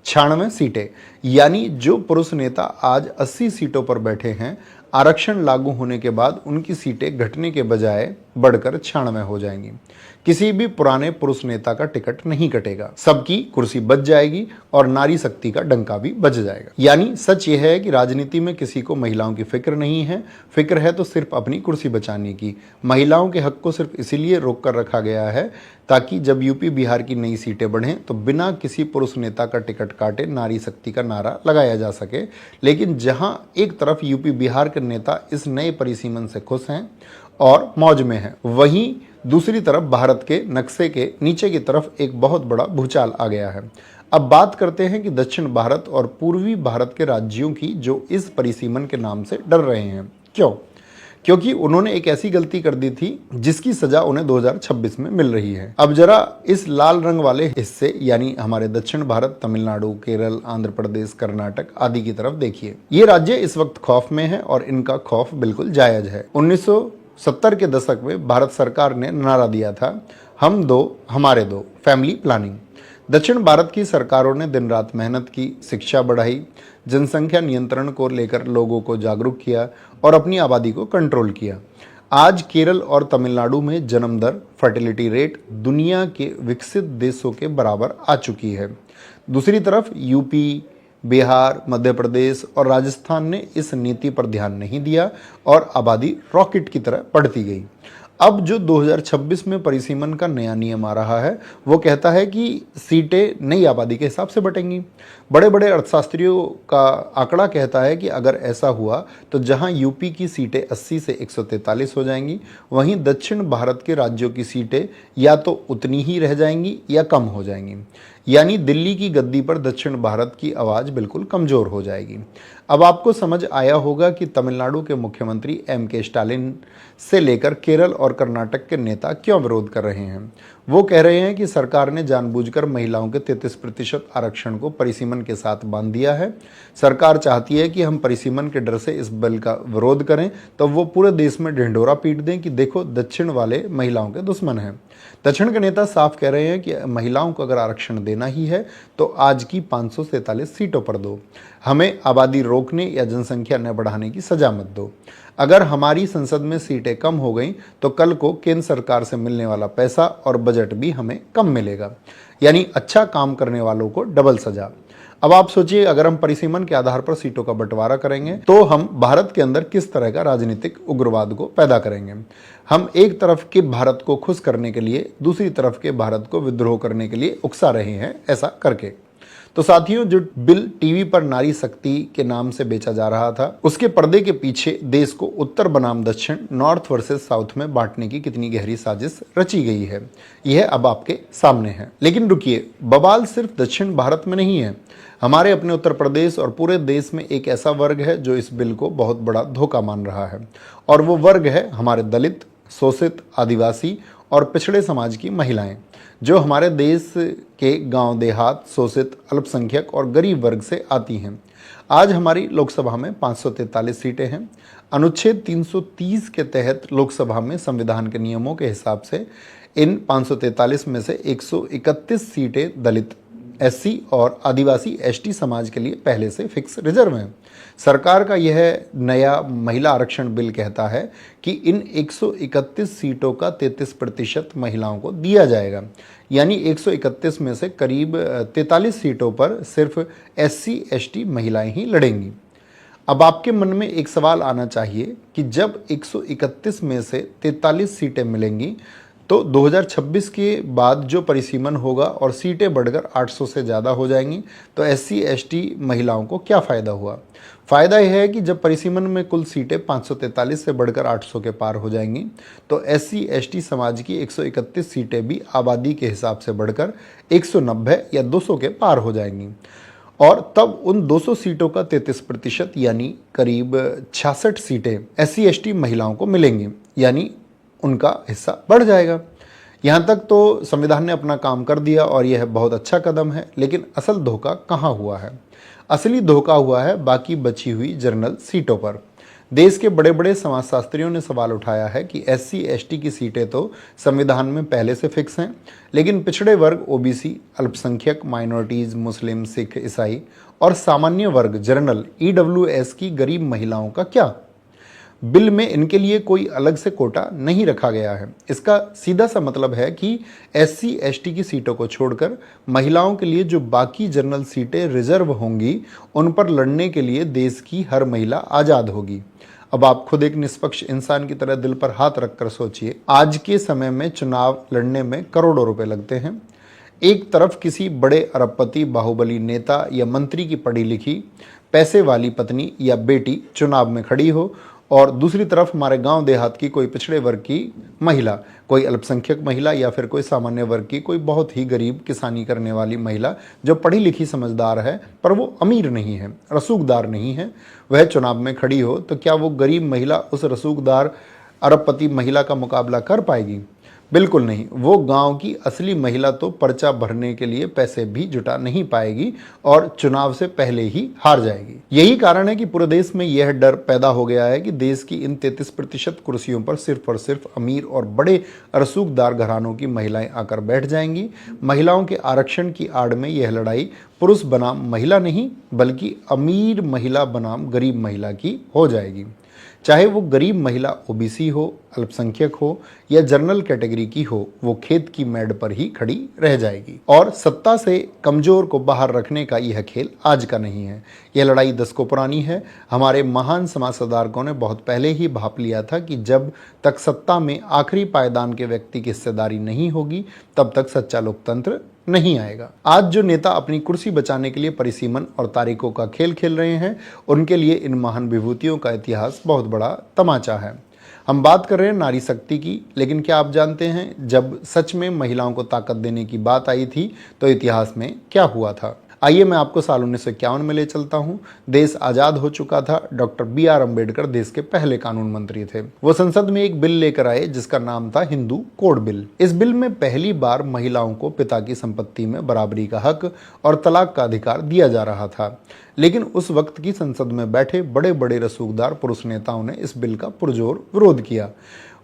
96 सीटें। यानी जो पुरुष नेता आज 80 सीटों पर बैठे हैं, आरक्षण लागू होने के बाद उनकी सीटें घटने के बजाय बढ़कर 96 हो जाएंगी। किसी भी पुराने पुरुष नेता का टिकट नहीं कटेगा, सबकी कुर्सी बच जाएगी और नारी शक्ति का डंका भी बज जाएगा। यानी सच यह है कि राजनीति में किसी को महिलाओं की फिक्र नहीं है। फिक्र है तो सिर्फ अपनी कुर्सी बचाने की। महिलाओं के हक को सिर्फ इसीलिए रोक कर रखा गया है ताकि जब यूपी बिहार की नई सीटें बढ़ें तो बिना किसी पुरुष नेता का टिकट काटे नारी शक्ति का नारा लगाया जा सके। लेकिन जहां एक तरफ यूपी बिहार के नेता इस नए परिसीमन से खुश हैं और मौज में हैं, वहीं दूसरी तरफ भारत के नक्शे के नीचे की तरफ एक बहुत बड़ा भूचाल आ गया है। अब बात करते हैं कि दक्षिण भारत और पूर्वी भारत के राज्यों की जो इस परिसीमन के नाम से डर रहे हैं। क्यों? क्योंकि उन्होंने एक ऐसी गलती कर दी थी जिसकी सजा उन्हें 2026 में मिल रही है। अब जरा इस लाल रंग वाले हिस्से यानी हमारे दक्षिण भारत, तमिलनाडु, केरल, आंध्र प्रदेश, कर्नाटक आदि की तरफ देखिए। ये राज्य इस वक्त खौफ में है और इनका खौफ बिल्कुल जायज है। 1970 के दशक में भारत सरकार ने नारा दिया था, हम दो हमारे दो, फैमिली प्लानिंग। दक्षिण भारत की सरकारों ने दिन रात मेहनत की, शिक्षा बढ़ाई, जनसंख्या नियंत्रण को लेकर लोगों को जागरूक किया और अपनी आबादी को कंट्रोल किया। आज केरल और तमिलनाडु में जन्म दर, फर्टिलिटी रेट दुनिया के विकसित देशों के बराबर आ चुकी है। दूसरी तरफ यूपी, बिहार, मध्य प्रदेश और राजस्थान ने इस नीति पर ध्यान नहीं दिया और आबादी रॉकेट की तरह बढ़ती गई। अब जो 2026 में परिसीमन का नया नियम आ रहा है वो कहता है कि सीटें नई आबादी के हिसाब से बटेंगी। बड़े बड़े अर्थशास्त्रियों का आंकड़ा कहता है कि अगर ऐसा हुआ तो जहां यूपी की सीटें 80 से 143 हो जाएंगी, वहीं दक्षिण भारत के राज्यों की सीटें या तो उतनी ही रह जाएंगी या कम हो जाएंगी। यानी दिल्ली की गद्दी पर दक्षिण भारत की आवाज़ बिल्कुल कमज़ोर हो जाएगी। अब आपको समझ आया होगा कि तमिलनाडु के मुख्यमंत्री M.K. स्टालिन से लेकर केरल और कर्नाटक के नेता क्यों विरोध कर रहे हैं। वो कह रहे हैं कि सरकार ने जानबूझकर महिलाओं के 33% आरक्षण को परिसीमन के साथ बांध दिया है। सरकार चाहती है कि हम परिसीमन के डर से इस बिल का विरोध करें तो वो पूरे देश में ढिंढोरा पीट दें कि देखो दक्षिण वाले महिलाओं के दुश्मन हैं। दक्षिण के नेता साफ कह रहे हैं कि महिलाओं को अगर आरक्षण देना ही है तो आज की 543 सीटों पर दो, हमें आबादी रोकने या जनसंख्या न बढ़ाने की सजा मत दो। अगर हमारी संसद में सीटें कम हो गई तो कल को केंद्र सरकार से मिलने वाला पैसा और बजट भी हमें कम मिलेगा, यानी अच्छा काम करने वालों को डबल सजा। अब आप सोचिए, अगर हम परिसीमन के आधार पर सीटों का बंटवारा करेंगे तो हम भारत के अंदर किस तरह का राजनीतिक उग्रवाद को पैदा करेंगे। हम एक तरफ के भारत को खुश करने के लिए दूसरी तरफ के भारत को विद्रोह करने के लिए उकसा रहे हैं ऐसा करके। तो साथियों, जो बिल टीवी पर नारी शक्ति के नाम से बेचा जा रहा था, उसके पर्दे के पीछे देश को उत्तर बनाम दक्षिण, नॉर्थ वर्सेस साउथ में बांटने की कितनी गहरी साजिश रची गई है, यह अब आपके सामने है। लेकिन रुकिए, बवाल सिर्फ दक्षिण भारत में नहीं है। हमारे अपने उत्तर प्रदेश और पूरे देश में एक ऐसा वर्ग है जो इस बिल को बहुत बड़ा धोखा मान रहा है, और वो वर्ग है हमारे दलित, शोषित, आदिवासी और पिछड़े समाज की महिलाएं, जो हमारे देश के गांव देहात, शोषित, अल्पसंख्यक और गरीब वर्ग से आती हैं। आज हमारी लोकसभा में 543 सीटें हैं। अनुच्छेद 330 के तहत लोकसभा में संविधान के नियमों के हिसाब से इन 543 में से 131 सीटें दलित, एससी और आदिवासी एसटी समाज के लिए पहले से फिक्स रिजर्व हैं। सरकार का यह नया महिला आरक्षण बिल कहता है कि इन 131 सीटों का 33% महिलाओं को दिया जाएगा, यानी 131 में से करीब 43 सीटों पर सिर्फ एससी एसटी महिलाएं ही लड़ेंगी। अब आपके मन में एक सवाल आना चाहिए कि जब 131 में से 43 सीटें मिलेंगी तो 2026 के बाद जो परिसीमन होगा और सीटें बढ़कर 800 से ज़्यादा हो जाएंगी तो एससी एसटी महिलाओं को क्या फ़ायदा हुआ। फ़ायदा यह है कि जब परिसीमन में कुल सीटें 543 से बढ़कर 800 के पार हो जाएंगी तो एससी एसटी समाज की 131 सीटें भी आबादी के हिसाब से बढ़कर 190 या 200 के पार हो जाएंगी, और तब उन 200 सीटों का 33% यानी करीब 66 सीटें एससी एसटी महिलाओं को मिलेंगी, यानी उनका हिस्सा बढ़ जाएगा। यहाँ तक तो संविधान ने अपना काम कर दिया और यह बहुत अच्छा कदम है, लेकिन असल धोखा कहाँ हुआ है? असली धोखा हुआ है बाकी बची हुई जनरल सीटों पर। देश के बड़े बड़े समाजशास्त्रियों ने सवाल उठाया है कि एससी एसटी की सीटें तो संविधान में पहले से फिक्स हैं, लेकिन पिछड़े वर्ग, ओबीसी, अल्पसंख्यक, माइनॉरिटीज़, मुस्लिम, सिख, ईसाई और सामान्य वर्ग जनरल ईडब्ल्यूएस की गरीब महिलाओं का क्या? बिल में इनके लिए कोई अलग से कोटा नहीं रखा गया है। इसका सीधा सा मतलब है कि एससी एसटी की सीटों को छोड़कर महिलाओं के लिए जो बाकी जनरल सीटें रिजर्व होंगी उन पर लड़ने के लिए देश की हर महिला आज़ाद होगी। अब आप खुद एक निष्पक्ष इंसान की तरह दिल पर हाथ रखकर सोचिए, आज के समय में चुनाव लड़ने में करोड़ों रुपए लगते हैं। एक तरफ किसी बड़े अरबपति, बाहुबली नेता या मंत्री की पढ़ी लिखी पैसे वाली पत्नी या बेटी चुनाव में खड़ी हो, और दूसरी तरफ हमारे गांव देहात की कोई पिछड़े वर्ग की महिला, कोई अल्पसंख्यक महिला या फिर कोई सामान्य वर्ग की कोई बहुत ही गरीब किसानी करने वाली महिला जो पढ़ी लिखी समझदार है पर वो अमीर नहीं है, रसूखदार नहीं है, वह चुनाव में खड़ी हो, तो क्या वो गरीब महिला उस रसूखदार अरबपति महिला का मुकाबला कर पाएगी? बिल्कुल नहीं। वो गांव की असली महिला तो पर्चा भरने के लिए पैसे भी जुटा नहीं पाएगी और चुनाव से पहले ही हार जाएगी। यही कारण है कि पूरे देश में यह डर पैदा हो गया है कि देश की इन 33% कुर्सियों पर सिर्फ और सिर्फ अमीर और बड़े रसूखदार घरानों की महिलाएं आकर बैठ जाएंगी। महिलाओं के आरक्षण की आड़ में यह लड़ाई पुरुष बनाम महिला नहीं बल्कि अमीर महिला बनाम गरीब महिला की हो जाएगी। चाहे वो गरीब महिला ओबीसी हो, अल्पसंख्यक हो या जनरल कैटेगरी की हो, वो खेत की मेड़ पर ही खड़ी रह जाएगी। और सत्ता से कमजोर को बाहर रखने का यह खेल आज का नहीं है, यह लड़ाई दशकों पुरानी है। हमारे महान समाज सुधारकों ने बहुत पहले ही भाप लिया था कि जब तक सत्ता में आखिरी पायदान के व्यक्ति की हिस्सेदारी नहीं होगी तब तक सच्चा लोकतंत्र नहीं आएगा। आज जो नेता अपनी कुर्सी बचाने के लिए परिसीमन और तारीखों का खेल खेल रहे हैं, उनके लिए इन महान विभूतियों का इतिहास बहुत बड़ा तमाचा है। हम बात कर रहे हैं नारी शक्ति की, लेकिन क्या आप जानते हैं जब सच में महिलाओं को ताकत देने की बात आई थी तो इतिहास में क्या हुआ था? आइए मैं आपको साल 1951 में ले चलता हूं। देश आज़ाद हो चुका था। Doctor B R. अम्बेडकर देश के पहले कानून मंत्री थे। वो संसद में एक बिल लेकर आए जिसका नाम था हिंदू कोड बिल। इस बिल में पहली बार महिलाओं को पिता की संपत्ति में बराबरी का हक और तलाक का अधिकार दिया जा रहा था, लेकिन उस वक्त की संसद में बैठे बड़े बड़े रसूखदार पुरुष नेताओं ने इस बिल का पुरजोर विरोध किया।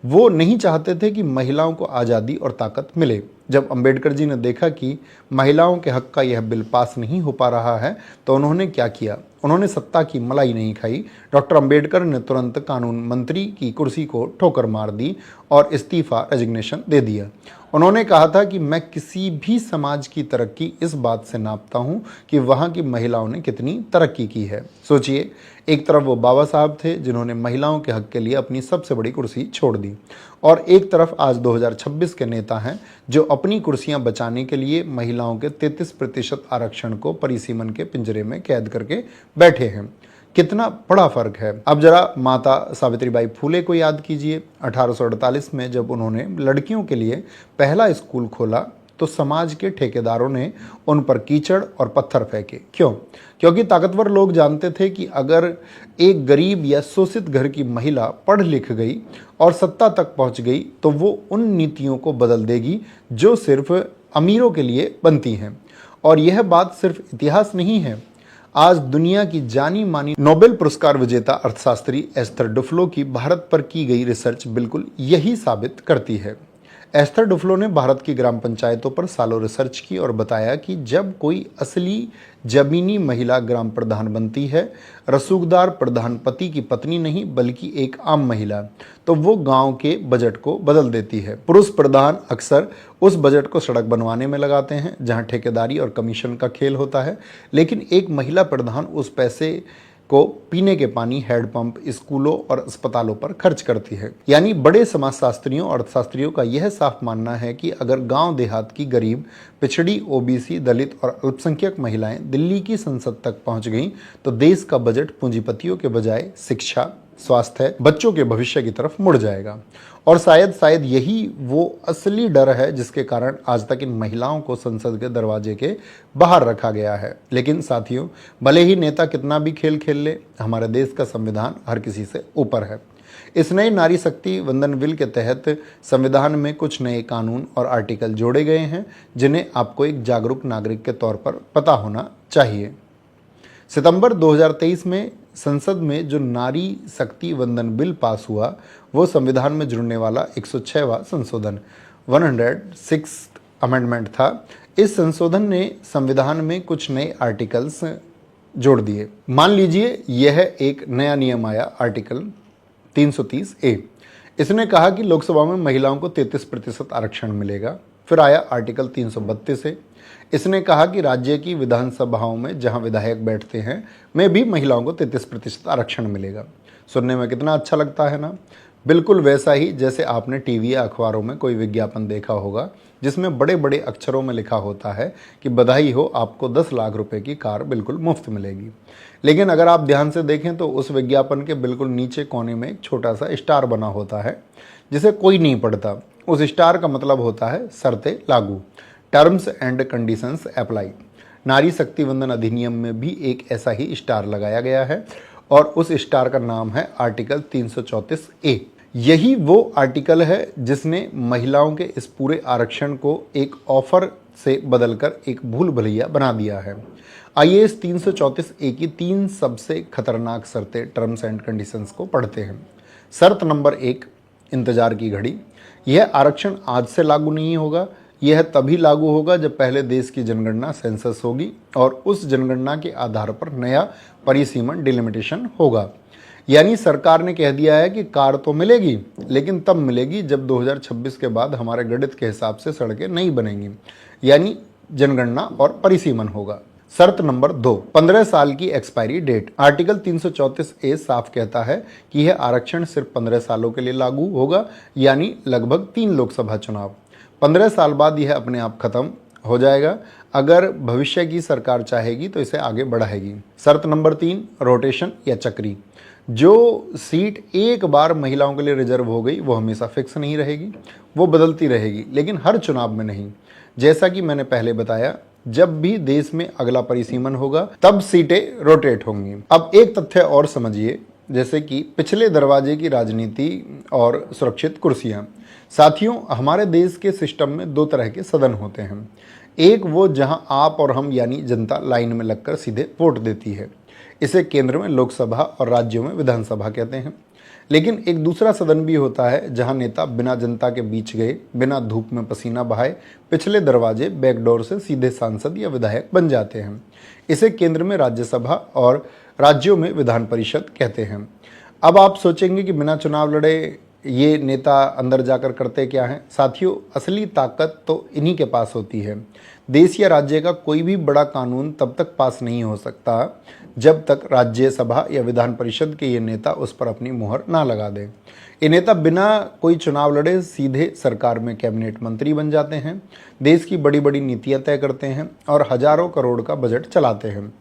वो नहीं चाहते थे कि महिलाओं को आज़ादी और ताकत मिले। जब अंबेडकर जी ने देखा कि महिलाओं के हक का यह बिल पास नहीं हो पा रहा है तो उन्होंने क्या किया? उन्होंने सत्ता की मलाई नहीं खाई। डॉक्टर अंबेडकर ने तुरंत कानून मंत्री की कुर्सी को ठोकर मार दी और इस्तीफा रेजिग्नेशन दे दिया। उन्होंने कहा था कि मैं किसी भी समाज की तरक्की इस बात से नापता हूं कि वहां की महिलाओं ने कितनी तरक्की की है। सोचिए, एक तरफ वो बाबा साहब थे जिन्होंने महिलाओं के हक के लिए अपनी सबसे बड़ी कुर्सी छोड़ दी, और एक तरफ आज 2026 के नेता हैं जो अपनी कुर्सियां बचाने के लिए महिलाओं के 33% आरक्षण को परिसीमन के पिंजरे में कैद करके बैठे हैं। कितना बड़ा फर्क है। अब जरा माता सावित्रीबाई फूले को याद कीजिए। 1848 में जब उन्होंने लड़कियों के लिए पहला स्कूल खोला तो समाज के ठेकेदारों ने उन पर कीचड़ और पत्थर फेंके। क्यों? क्योंकि ताकतवर लोग जानते थे कि अगर एक गरीब या शोषित घर की महिला पढ़ लिख गई और सत्ता तक पहुंच गई तो वो उन नीतियों को बदल देगी जो सिर्फ अमीरों के लिए बनती हैं। और यह बात सिर्फ इतिहास नहीं है। आज दुनिया की जानी मानी नोबेल पुरस्कार विजेता अर्थशास्त्री एस्थर डुफ्लो की भारत पर की गई रिसर्च बिल्कुल यही साबित करती है। एस्थर डुफ्लो ने भारत की ग्राम पंचायतों पर सालों रिसर्च की और बताया कि जब कोई असली जमीनी महिला ग्राम प्रधान बनती है, रसूखदार प्रधानपति की पत्नी नहीं बल्कि एक आम महिला, तो वो गांव के बजट को बदल देती है। पुरुष प्रधान अक्सर उस बजट को सड़क बनवाने में लगाते हैं जहां ठेकेदारी और कमीशन का खेल होता है, लेकिन एक महिला प्रधान उस पैसे को पीने के पानी, हैंडपंप, स्कूलों और अस्पतालों पर खर्च करती है। यानी बड़े समाजशास्त्रियों और अर्थशास्त्रियों का यह साफ मानना है कि अगर गांव देहात की गरीब, पिछड़ी, ओबीसी, दलित और अल्पसंख्यक महिलाएं दिल्ली की संसद तक पहुंच गईं तो देश का बजट पूंजीपतियों के बजाय शिक्षा, स्वास्थ्य, बच्चों के भविष्य की तरफ मुड़ जाएगा। और शायद यही वो असली डर है जिसके कारण आज तक इन महिलाओं को संसद के दरवाजे के बाहर रखा गया है। लेकिन साथियों, भले ही नेता कितना भी खेल खेल ले, हमारे देश का संविधान हर किसी से ऊपर है। इस नए नारी शक्ति वंदन बिल के तहत संविधान में कुछ नए कानून और आर्टिकल जोड़े गए हैं जिन्हें आपको एक जागरूक नागरिक के तौर पर पता होना चाहिए। सितंबर 2023 में संसद में जो नारी शक्ति वंदन बिल पास हुआ वो संविधान में जुड़ने वाला 106वां संशोधन 106 अमेंडमेंट था। इस संशोधन ने संविधान में कुछ नए आर्टिकल्स जोड़ दिए। मान लीजिए यह एक नया नियम आया, आर्टिकल 330A। इसने कहा कि लोकसभा में महिलाओं को 33% आरक्षण मिलेगा। फिर आया आर्टिकल 332A। इसने कहा कि राज्य की विधानसभाओं में जहां विधायक बैठते हैं में भी महिलाओं को 33% आरक्षण मिलेगा। सुनने में कितना अच्छा लगता है ना? बिल्कुल वैसा ही जैसे आपने टीवी या अखबारों में कोई विज्ञापन देखा होगा जिसमें बड़े बड़े अक्षरों में लिखा होता है कि बधाई हो, आपको 10 लाख रुपए की कार बिल्कुल मुफ्त मिलेगी। लेकिन अगर आप ध्यान से देखें तो उस विज्ञापन के बिल्कुल नीचे कोने में एक छोटा सा स्टार बना होता है जिसे कोई नहीं पढ़ता। उस स्टार का मतलब होता है शर्तें लागू, टर्म्स एंड कंडीशंस अप्लाई। नारी शक्ति वंदन अधिनियम में भी एक ऐसा ही स्टार लगाया गया है और उस स्टार का नाम है आर्टिकल 334A। यही वो आर्टिकल है जिसने महिलाओं के इस पूरे आरक्षण को एक ऑफर से बदलकर एक भूल भुलैया बना दिया है। आइए इस 334A की 3 सबसे खतरनाक शर्तें, टर्म्स एंड कंडीशंस को पढ़ते हैं। शर्त नंबर 1, इंतजार की घड़ी। यह आरक्षण आज से लागू नहीं होगा, यह तभी लागू होगा जब पहले देश की जनगणना सेंसस होगी और उस जनगणना के आधार पर नया परिसीमन डिलिमिटेशन होगा। यानी सरकार ने कह दिया है कि कार तो मिलेगी लेकिन तब मिलेगी जब 2026 के बाद हमारे गणित के हिसाब से सड़कें नहीं बनेंगी, यानी जनगणना और परिसीमन होगा। शर्त नंबर 2, 15 साल की एक्सपायरी डेट। आर्टिकल 334A साफ कहता है कि यह आरक्षण सिर्फ 15 सालों के लिए लागू होगा, यानी लगभग 3 लोकसभा चुनाव। 15 साल बाद यह अपने आप खत्म हो जाएगा। अगर भविष्य की सरकार चाहेगी तो इसे आगे बढ़ाएगी। शर्त नंबर 3, रोटेशन या चक्री। जो सीट एक बार महिलाओं के लिए रिजर्व हो गई वो हमेशा फिक्स नहीं रहेगी, वो बदलती रहेगी, लेकिन हर चुनाव में नहीं। जैसा कि मैंने पहले बताया, जब भी देश में अगला परिसीमन होगा तब सीटें रोटेट होंगी। अब एक तथ्य और समझिए, जैसे कि पिछले दरवाजे की राजनीति और सुरक्षित कुर्सियां। साथियों, हमारे देश के सिस्टम में 2 तरह के सदन होते हैं। एक वो जहां आप और हम यानी जनता लाइन में लगकर सीधे वोट देती है, इसे केंद्र में लोकसभा और राज्यों में विधानसभा कहते हैं। लेकिन एक दूसरा सदन भी होता है जहां नेता बिना जनता के बीच गए, बिना धूप में पसीना बहाए, पिछले दरवाजे बैकडोर से सीधे सांसद या विधायक बन जाते हैं। इसे केंद्र में राज्यसभा और राज्यों में विधान परिषद कहते हैं। अब आप सोचेंगे कि बिना चुनाव लड़े ये नेता अंदर जाकर करते क्या हैं? साथियों, असली ताकत तो इन्हीं के पास होती है। देश या राज्य का कोई भी बड़ा कानून तब तक पास नहीं हो सकता जब तक राज्यसभा या विधान परिषद के ये नेता उस पर अपनी मुहर ना लगा दें। ये नेता बिना कोई चुनाव लड़े सीधे सरकार में कैबिनेट मंत्री बन जाते हैं, देश की बड़ी बड़ी नीतियां तय करते हैं और हजारों करोड़ का बजट चलाते हैं।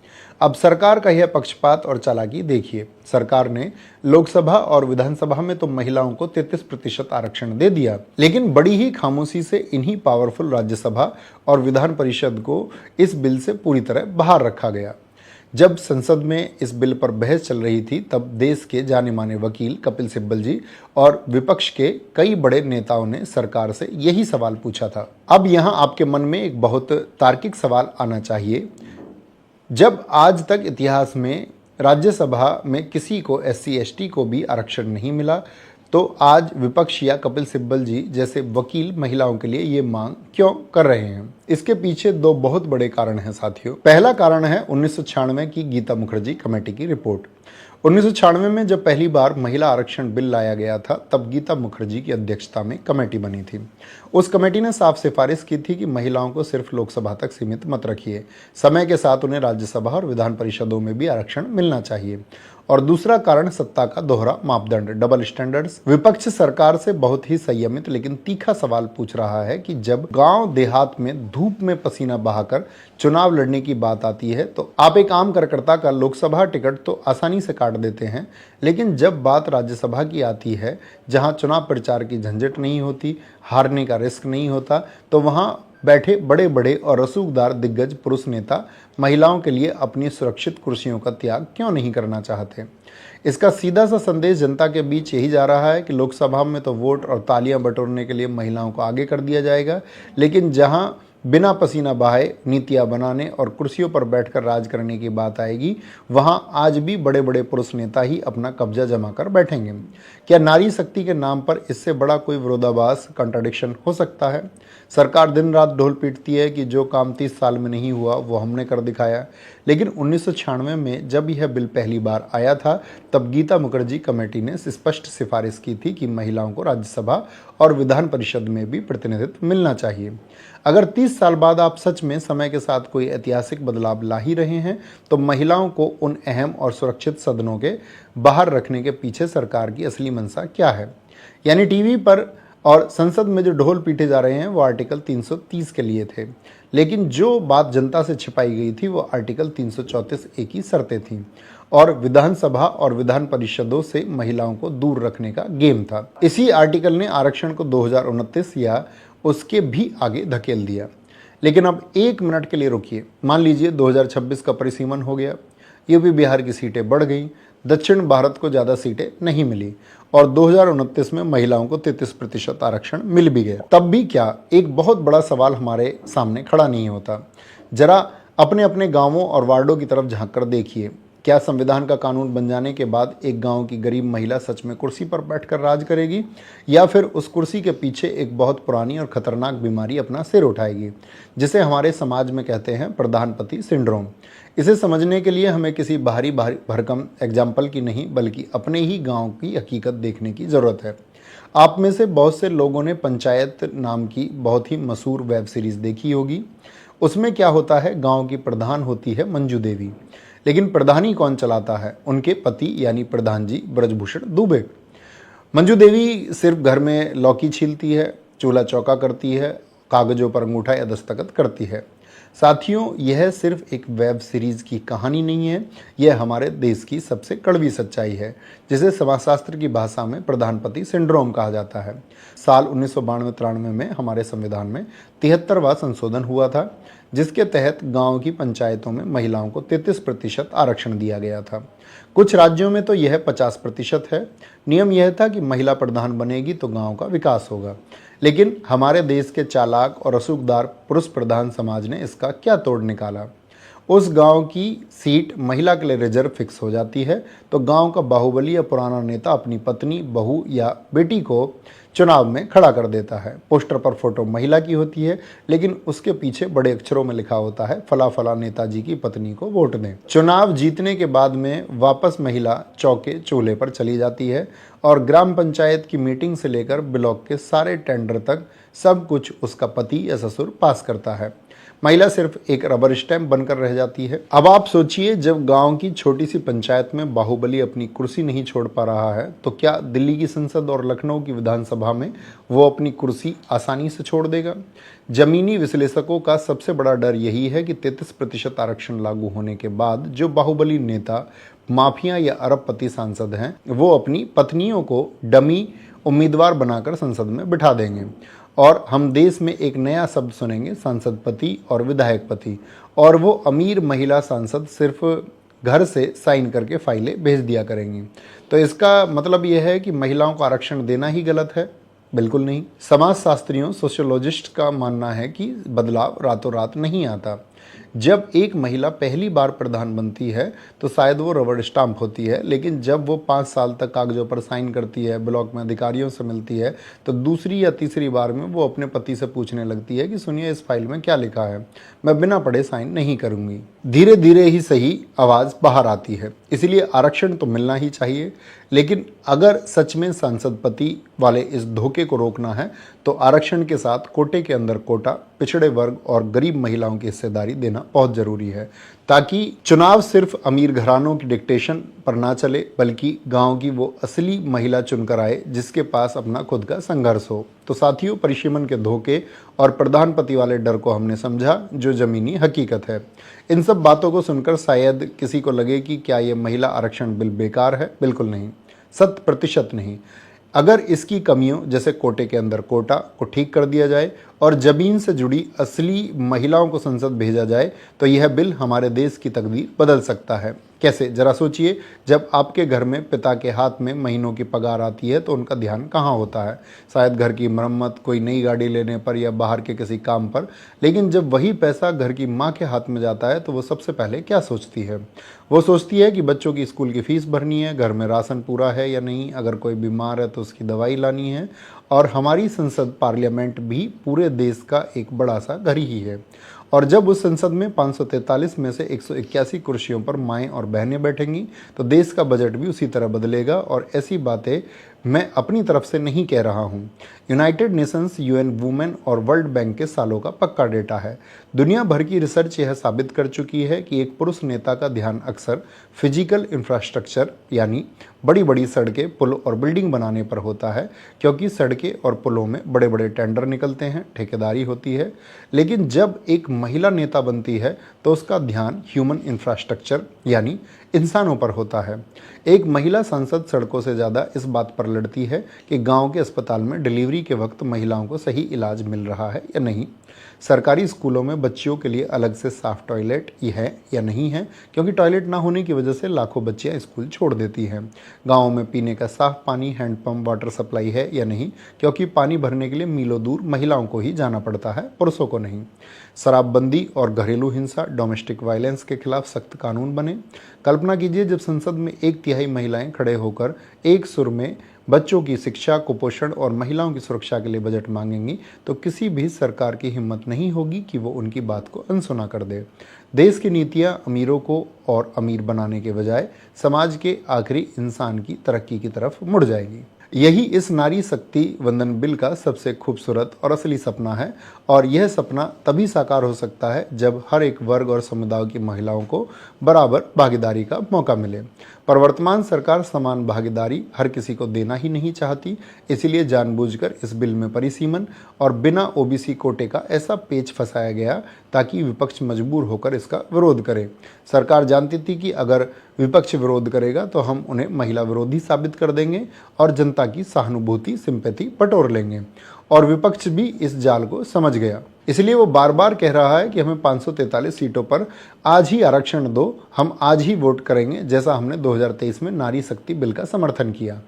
अब सरकार का यह पक्षपात और चालाकी देखिए। सरकार ने लोकसभा और विधानसभा में तो महिलाओं को 33% आरक्षण दे दिया, लेकिन बड़ी ही खामोशी से इन्हीं पावरफुल राज्यसभा और विधान परिषद को इस बिल से पूरी तरह बाहर रखा गया। जब संसद में इस बिल पर बहस चल रही थी, तब देश के जाने माने वकील कपिल सिब्बल जी और विपक्ष के कई बड़े नेताओं ने सरकार से यही सवाल पूछा था। अब यहाँ आपके मन में एक बहुत तार्किक सवाल आना चाहिए। जब आज तक इतिहास में राज्यसभा में किसी को SC ST को भी आरक्षण नहीं मिला, तो आज विपक्ष या कपिल सिब्बल जी जैसे वकील महिलाओं के लिए ये मांग क्यों कर रहे हैं? इसके पीछे दो बहुत बड़े कारण हैं साथियों। पहला कारण है 1996 की गीता मुखर्जी कमेटी की रिपोर्ट। 1996 में जब पहली बार महिला आरक्षण बिल लाया गया था, तब गीता मुखर्जी की अध्यक्षता में कमेटी बनी थी। उस कमेटी ने साफ सिफारिश की थी कि महिलाओं को सिर्फ लोकसभा तक सीमित मत रखिए, समय के साथ उन्हें राज्यसभा और विधान परिषदों में भी आरक्षण मिलना चाहिए। और दूसरा कारण सत्ता का दोहरा मापदंड, डबल स्टैंडर्ड्स। विपक्ष सरकार से बहुत ही संयमित लेकिन तीखा सवाल पूछ रहा है कि जब गांव देहात में धूप में पसीना बहाकर चुनाव लड़ने की बात आती है, तो आप एक आम कार्यकर्ता का लोकसभा टिकट तो आसानी से काट देते हैं, लेकिन जब बात राज्यसभा की आती है, जहां चुनाव प्रचार की झंझट नहीं होती, हारने का रिस्क नहीं होता, तो वहां बैठे बड़े बड़े और रसूखदार दिग्गज पुरुष नेता महिलाओं के लिए अपनी सुरक्षित कुर्सियों का त्याग क्यों नहीं करना चाहते? इसका सीधा सा संदेश जनता के बीच यही जा रहा है कि लोकसभा में तो वोट और तालियां बटोरने के लिए महिलाओं को आगे कर दिया जाएगा, लेकिन जहां बिना पसीना बहाए नीतियां बनाने और कुर्सियों पर बैठकर राज करने की बात आएगी, वहां आज भी बड़े बड़े पुरुष नेता ही अपना कब्जा जमा कर बैठेंगे। क्या नारी शक्ति के नाम पर इससे बड़ा कोई विरोधाभास, कंट्राडिक्शन हो सकता है? सरकार दिन रात ढोल पीटती है कि जो काम 30 साल में नहीं हुआ वो हमने कर दिखाया, लेकिन 1996 में जब यह बिल पहली बार आया था, तब गीता मुखर्जी कमेटी ने स्पष्ट सिफारिश की थी कि महिलाओं को राज्यसभा और विधान परिषद में भी प्रतिनिधित्व मिलना चाहिए। अगर 30 साल बाद आप सच में समय के साथ कोई ऐतिहासिक बदलाव ला ही रहे हैं, तो महिलाओं को उन अहम और सुरक्षित सदनों के बाहर रखने के पीछे सरकार की असली मंशा क्या है? यानी टीवी पर और संसद में जो ढोल पीटे जा रहे हैं वो आर्टिकल 330 के लिए थे, लेकिन जो बात जनता से छिपाई गई थी वो आर्टिकल 334A की शर्तें थीं और विधानसभा और विधान परिषदों से महिलाओं को दूर रखने का गेम था। इसी आर्टिकल ने आरक्षण को 2029 या उसके भी आगे धकेल दिया। लेकिन अब एक मिनट के लिए रुकिए। मान लीजिए 2026 का परिसीमन हो गया, यूपी बिहार की सीटें बढ़ गई, दक्षिण भारत को ज़्यादा सीटें नहीं मिली और 2029 में महिलाओं को 33% आरक्षण मिल भी गया। तब भी क्या? एक बहुत बड़ा सवाल हमारे सामने खड़ा नहीं होता। जरा अपने अपने गांवों और वार्डों की तरफ झांक कर देखिए। क्या संविधान का कानून बन जाने के बाद एक गांव की गरीब महिला सच में कुर्सी पर बैठकर राज करेगी, या फिर उस कुर्सी के पीछे एक बहुत पुरानी और खतरनाक बीमारी अपना सिर उठाएगी, जिसे हमारे समाज में कहते हैं प्रधानपति सिंड्रोम? इसे समझने के लिए हमें किसी बाहरी भरकम एग्जाम्पल की नहीं, बल्कि अपने ही गांव की हकीकत देखने की ज़रूरत है। आप में से बहुत से लोगों ने पंचायत नाम की बहुत ही मशहूर वेब सीरीज़ देखी होगी। उसमें क्या होता है, गांव की प्रधान होती है मंजू देवी, लेकिन प्रधानी कौन चलाता है? उनके पति यानी प्रधान जी ब्रजभूषण दुबे। मंजू देवी सिर्फ घर में लौकी छीलती है, चूल्हा चौका करती है, कागजों पर अंगूठा या दस्तखत करती है। साथियों, यह सिर्फ एक वेब सीरीज की कहानी नहीं है, यह हमारे देश की सबसे कड़वी सच्चाई है, जिसे समाजशास्त्र की भाषा में प्रधानपति सिंड्रोम कहा जाता है। साल 1992-93 में हमारे संविधान में 73वां संशोधन हुआ था, जिसके तहत गांव की पंचायतों में महिलाओं को 33% आरक्षण दिया गया था। कुछ राज्यों में तो यह 50% है। नियम यह था कि महिला प्रधान बनेगी तो गांव का विकास होगा, लेकिन हमारे देश के चालाक और रसूखदार पुरुष प्रधान समाज ने इसका क्या तोड़ निकाला? उस गांव की सीट महिला के लिए रिजर्व फिक्स हो जाती है, तो गांव का बाहुबली या पुराना नेता अपनी पत्नी, बहू या बेटी को चुनाव में खड़ा कर देता है। पोस्टर पर फोटो महिला की होती है, लेकिन उसके पीछे बड़े अक्षरों में लिखा होता है, फला फला नेताजी की पत्नी को वोट दें। चुनाव जीतने के बाद में वापस महिला चौके चूल्हे पर चली जाती है और ग्राम पंचायत की मीटिंग से लेकर ब्लॉक के सारे टेंडर तक सब कुछ उसका पति या ससुर पास करता है। महिला सिर्फ एक रबर स्टैंप बनकर रह जाती है। अब आप सोचिए, जब गांव की छोटी सी पंचायत में बाहुबली अपनी कुर्सी नहीं छोड़ पा रहा है, तो क्या दिल्ली की संसद और लखनऊ की विधानसभा में वो अपनी कुर्सी आसानी से छोड़ देगा? जमीनी विश्लेषकों का सबसे बड़ा डर यही है कि 33% आरक्षण लागू होने के बाद जो बाहुबली नेता, माफिया या अरबपति सांसद हैं, वो अपनी पत्नियों को डमी उम्मीदवार बनाकर संसद में बिठा देंगे और हम देश में एक नया शब्द सुनेंगे, सांसद पति और विधायक पति। और वो अमीर महिला सांसद सिर्फ घर से साइन करके फाइलें भेज दिया करेंगी। तो इसका मतलब यह है कि महिलाओं को आरक्षण देना ही गलत है? बिल्कुल नहीं। समाजशास्त्रियों, सोशियोलॉजिस्ट का मानना है कि बदलाव रातों रात नहीं आता। जब एक महिला पहली बार प्रधान बनती है तो शायद वो रबड़ स्टाम्प होती है, लेकिन जब वो 5 साल तक कागजों पर साइन करती है, ब्लॉक में अधिकारियों से मिलती है, तो दूसरी या तीसरी बार में वो अपने पति से पूछने लगती है कि सुनिए, इस फाइल में क्या लिखा है, मैं बिना पढ़े साइन नहीं करूंगी। धीरे धीरे ही सही आवाज़ बाहर आती है। इसलिए आरक्षण तो मिलना ही चाहिए, लेकिन अगर सच में सांसद पति वाले इस धोखे को रोकना है तो आरक्षण के साथ कोटे के अंदर कोटा, पिछड़े वर्ग और गरीब महिलाओं की हिस्सेदारी देना बहुत जरूरी है, ताकि चुनाव सिर्फ अमीर घरानों की डिक्टेशन पर ना चले, बल्कि गांव की वो असली महिला चुनकर आए जिसके पास अपना खुद का संघर्ष हो। तो साथियों, परिसीमन के धोखे और प्रधानपति वाले डर को हमने समझा, जो जमीनी हकीकत है। इन सब बातों को सुनकर शायद किसी को लगे कि क्या ये महिला आरक्षण बिल बेकार है? बिल्कुल नहीं, 100% नहीं। अगर इसकी कमियों जैसे कोटे के अंदर कोटा को ठीक कर दिया जाए और जमीन से जुड़ी असली महिलाओं को संसद भेजा जाए तो यह बिल हमारे देश की तकदीर बदल सकता है। कैसे? जरा सोचिए, जब आपके घर में पिता के हाथ में महीनों की पगार आती है तो उनका ध्यान कहाँ होता है? शायद घर की मरम्मत, कोई नई गाड़ी लेने पर या बाहर के किसी काम पर। लेकिन जब वही पैसा घर की माँ के हाथ में जाता है तो वो सबसे पहले क्या सोचती है? वो सोचती है कि बच्चों की स्कूल की फीस भरनी है, घर में राशन पूरा है या नहीं, अगर कोई बीमार है तो उसकी दवाई लानी है। और हमारी संसद, पार्लियामेंट भी पूरे देश का एक बड़ा सा घर ही है। और जब उस संसद में 543 में से 181 कुर्सियों पर माएँ और बहनें बैठेंगी तो देश का बजट भी उसी तरह बदलेगा। और ऐसी बातें मैं अपनी तरफ से नहीं कह रहा हूँ, यूनाइटेड नेशंस, यूएन वुमेन और वर्ल्ड बैंक के सालों का पक्का डेटा है। दुनिया भर की रिसर्च यह साबित कर चुकी है कि एक पुरुष नेता का ध्यान अक्सर फिजिकल इंफ्रास्ट्रक्चर यानी बड़ी बड़ी सड़कें, पुल और बिल्डिंग बनाने पर होता है, क्योंकि सड़कें और पुलों में बड़े बड़े टेंडर निकलते हैं, ठेकेदारी होती है। लेकिन जब एक महिला नेता बनती है तो उसका ध्यान ह्यूमन इंफ्रास्ट्रक्चर यानी इंसानों पर होता है। एक महिला सांसद सड़कों से ज़्यादा इस बात पर लड़ती है कि गांव के अस्पताल में डिलीवरी के वक्त महिलाओं को सही इलाज मिल रहा है या नहीं, सरकारी स्कूलों में बच्चियों के लिए अलग से साफ टॉयलेट है या नहीं है, क्योंकि टॉयलेट ना होने की वजह से लाखों बच्चियां स्कूल छोड़ देती हैं। गाँव में पीने का साफ पानी, हैंडपंप, वाटर सप्लाई है या नहीं, क्योंकि पानी भरने के लिए मीलों दूर महिलाओं को ही जाना पड़ता है, पुरुषों को नहीं। शराबबंदी और घरेलू हिंसा, डोमेस्टिक वायलेंस के खिलाफ सख्त कानून बने। कल्पना कीजिए, जब संसद में 1/3 महिलाएं खड़े होकर एक सुर में बच्चों की शिक्षा, कुपोषण और महिलाओं की सुरक्षा के लिए बजट मांगेंगी तो किसी भी सरकार की हिम्मत नहीं होगी कि वो उनकी बात को अनसुना कर दे। देश की नीतियां अमीरों को और अमीर बनाने के बजाय समाज के आखिरी इंसान की तरक्की की तरफ मुड़ जाएगी। यही इस नारी शक्ति वंदन बिल का सबसे खूबसूरत और असली सपना है। और यह सपना तभी साकार हो सकता है जब हर एक वर्ग और समुदाय की महिलाओं को बराबर भागीदारी का मौका मिले। पर वर्तमान सरकार समान भागीदारी हर किसी को देना ही नहीं चाहती, इसलिए जानबूझकर इस बिल में परिसीमन और बिना ओबीसी कोटे का ऐसा पेच फंसाया गया ताकि विपक्ष मजबूर होकर इसका विरोध करे। सरकार जानती थी कि अगर विपक्ष विरोध करेगा तो हम उन्हें महिला विरोधी साबित कर देंगे और जनता की सहानुभूति, सिंपैथी बटोर लेंगे। और विपक्ष भी इस जाल को समझ गया, इसलिए वो बार बार कह रहा है कि हमें 543 सीटों पर आज ही आरक्षण दो, हम आज ही वोट करेंगे, जैसा हमने 2023 में नारी शक्ति बिल का समर्थन किया।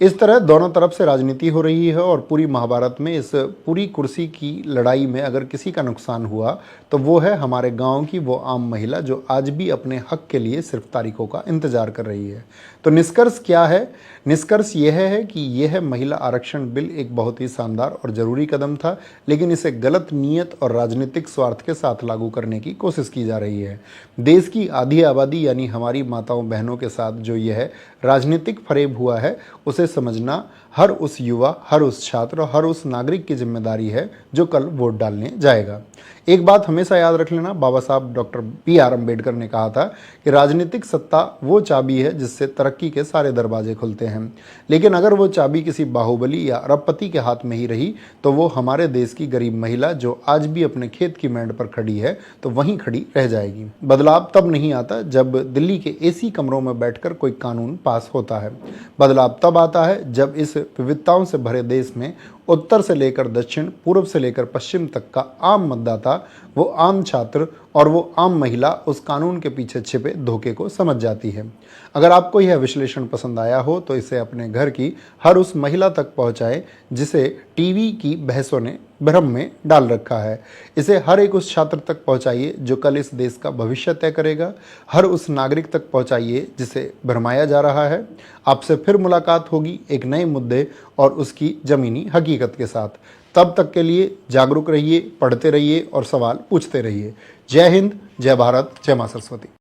इस तरह दोनों तरफ से राजनीति हो रही है और पूरी महाभारत में इस पूरी कुर्सी की लड़ाई में अगर किसी का नुकसान हुआ तो वो है हमारे गांव की वो आम महिला जो आज भी अपने हक के लिए सिर्फ तारीखों का इंतजार कर रही है। तो निष्कर्ष क्या है? निष्कर्ष यह है कि यह महिला आरक्षण बिल एक बहुत ही शानदार और ज़रूरी कदम था, लेकिन इसे गलत नीयत और राजनीतिक स्वार्थ के साथ लागू करने की कोशिश की जा रही है। देश की आधी आबादी यानी हमारी माताओं बहनों के साथ जो यह राजनीतिक फरेब हुआ है उसे समझना हर उस युवा, हर उस छात्र और हर उस नागरिक की जिम्मेदारी है जो कल वोट डालने जाएगा। एक बात हमेशा याद रख लेना, बाबा साहब डॉक्टर B.R. अम्बेडकर ने कहा था कि राजनीतिक सत्ता वो चाबी है जिससे तरक्की के सारे दरवाजे खुलते हैं, लेकिन अगर वो चाबी किसी बाहुबली या अरबपति के हाथ में ही रही तो वो हमारे देश की गरीब महिला जो आज भी अपने खेत की मेंढ पर खड़ी है तो वहीं खड़ी रह जाएगी। बदलाव तब नहीं आता जब दिल्ली के AC कमरों में बैठकर कोई कानून पास होता है। बदलाव तब आता है जब इस विविधताओं से भरे देश में उत्तर से लेकर दक्षिण, पूर्व से लेकर पश्चिम तक का आम मतदाता, वो आम छात्र और वो आम महिला उस कानून के पीछे छिपे धोखे को समझ जाती है। अगर आपको यह विश्लेषण पसंद आया हो तो इसे अपने घर की हर उस महिला तक पहुंचाएं जिसे टीवी की बहसों ने भ्रम में डाल रखा है। इसे हर एक उस छात्र तक पहुंचाइए जो कल इस देश का भविष्य तय करेगा। हर उस नागरिक तक पहुंचाइए जिसे भरमाया जा रहा है। आपसे फिर मुलाकात होगी एक नए मुद्दे और उसकी ज़मीनी हकीकत के साथ। तब तक के लिए जागरूक रहिए, पढ़ते रहिए और सवाल पूछते रहिए। जय हिंद, जय भारत, जय मां सरस्वती।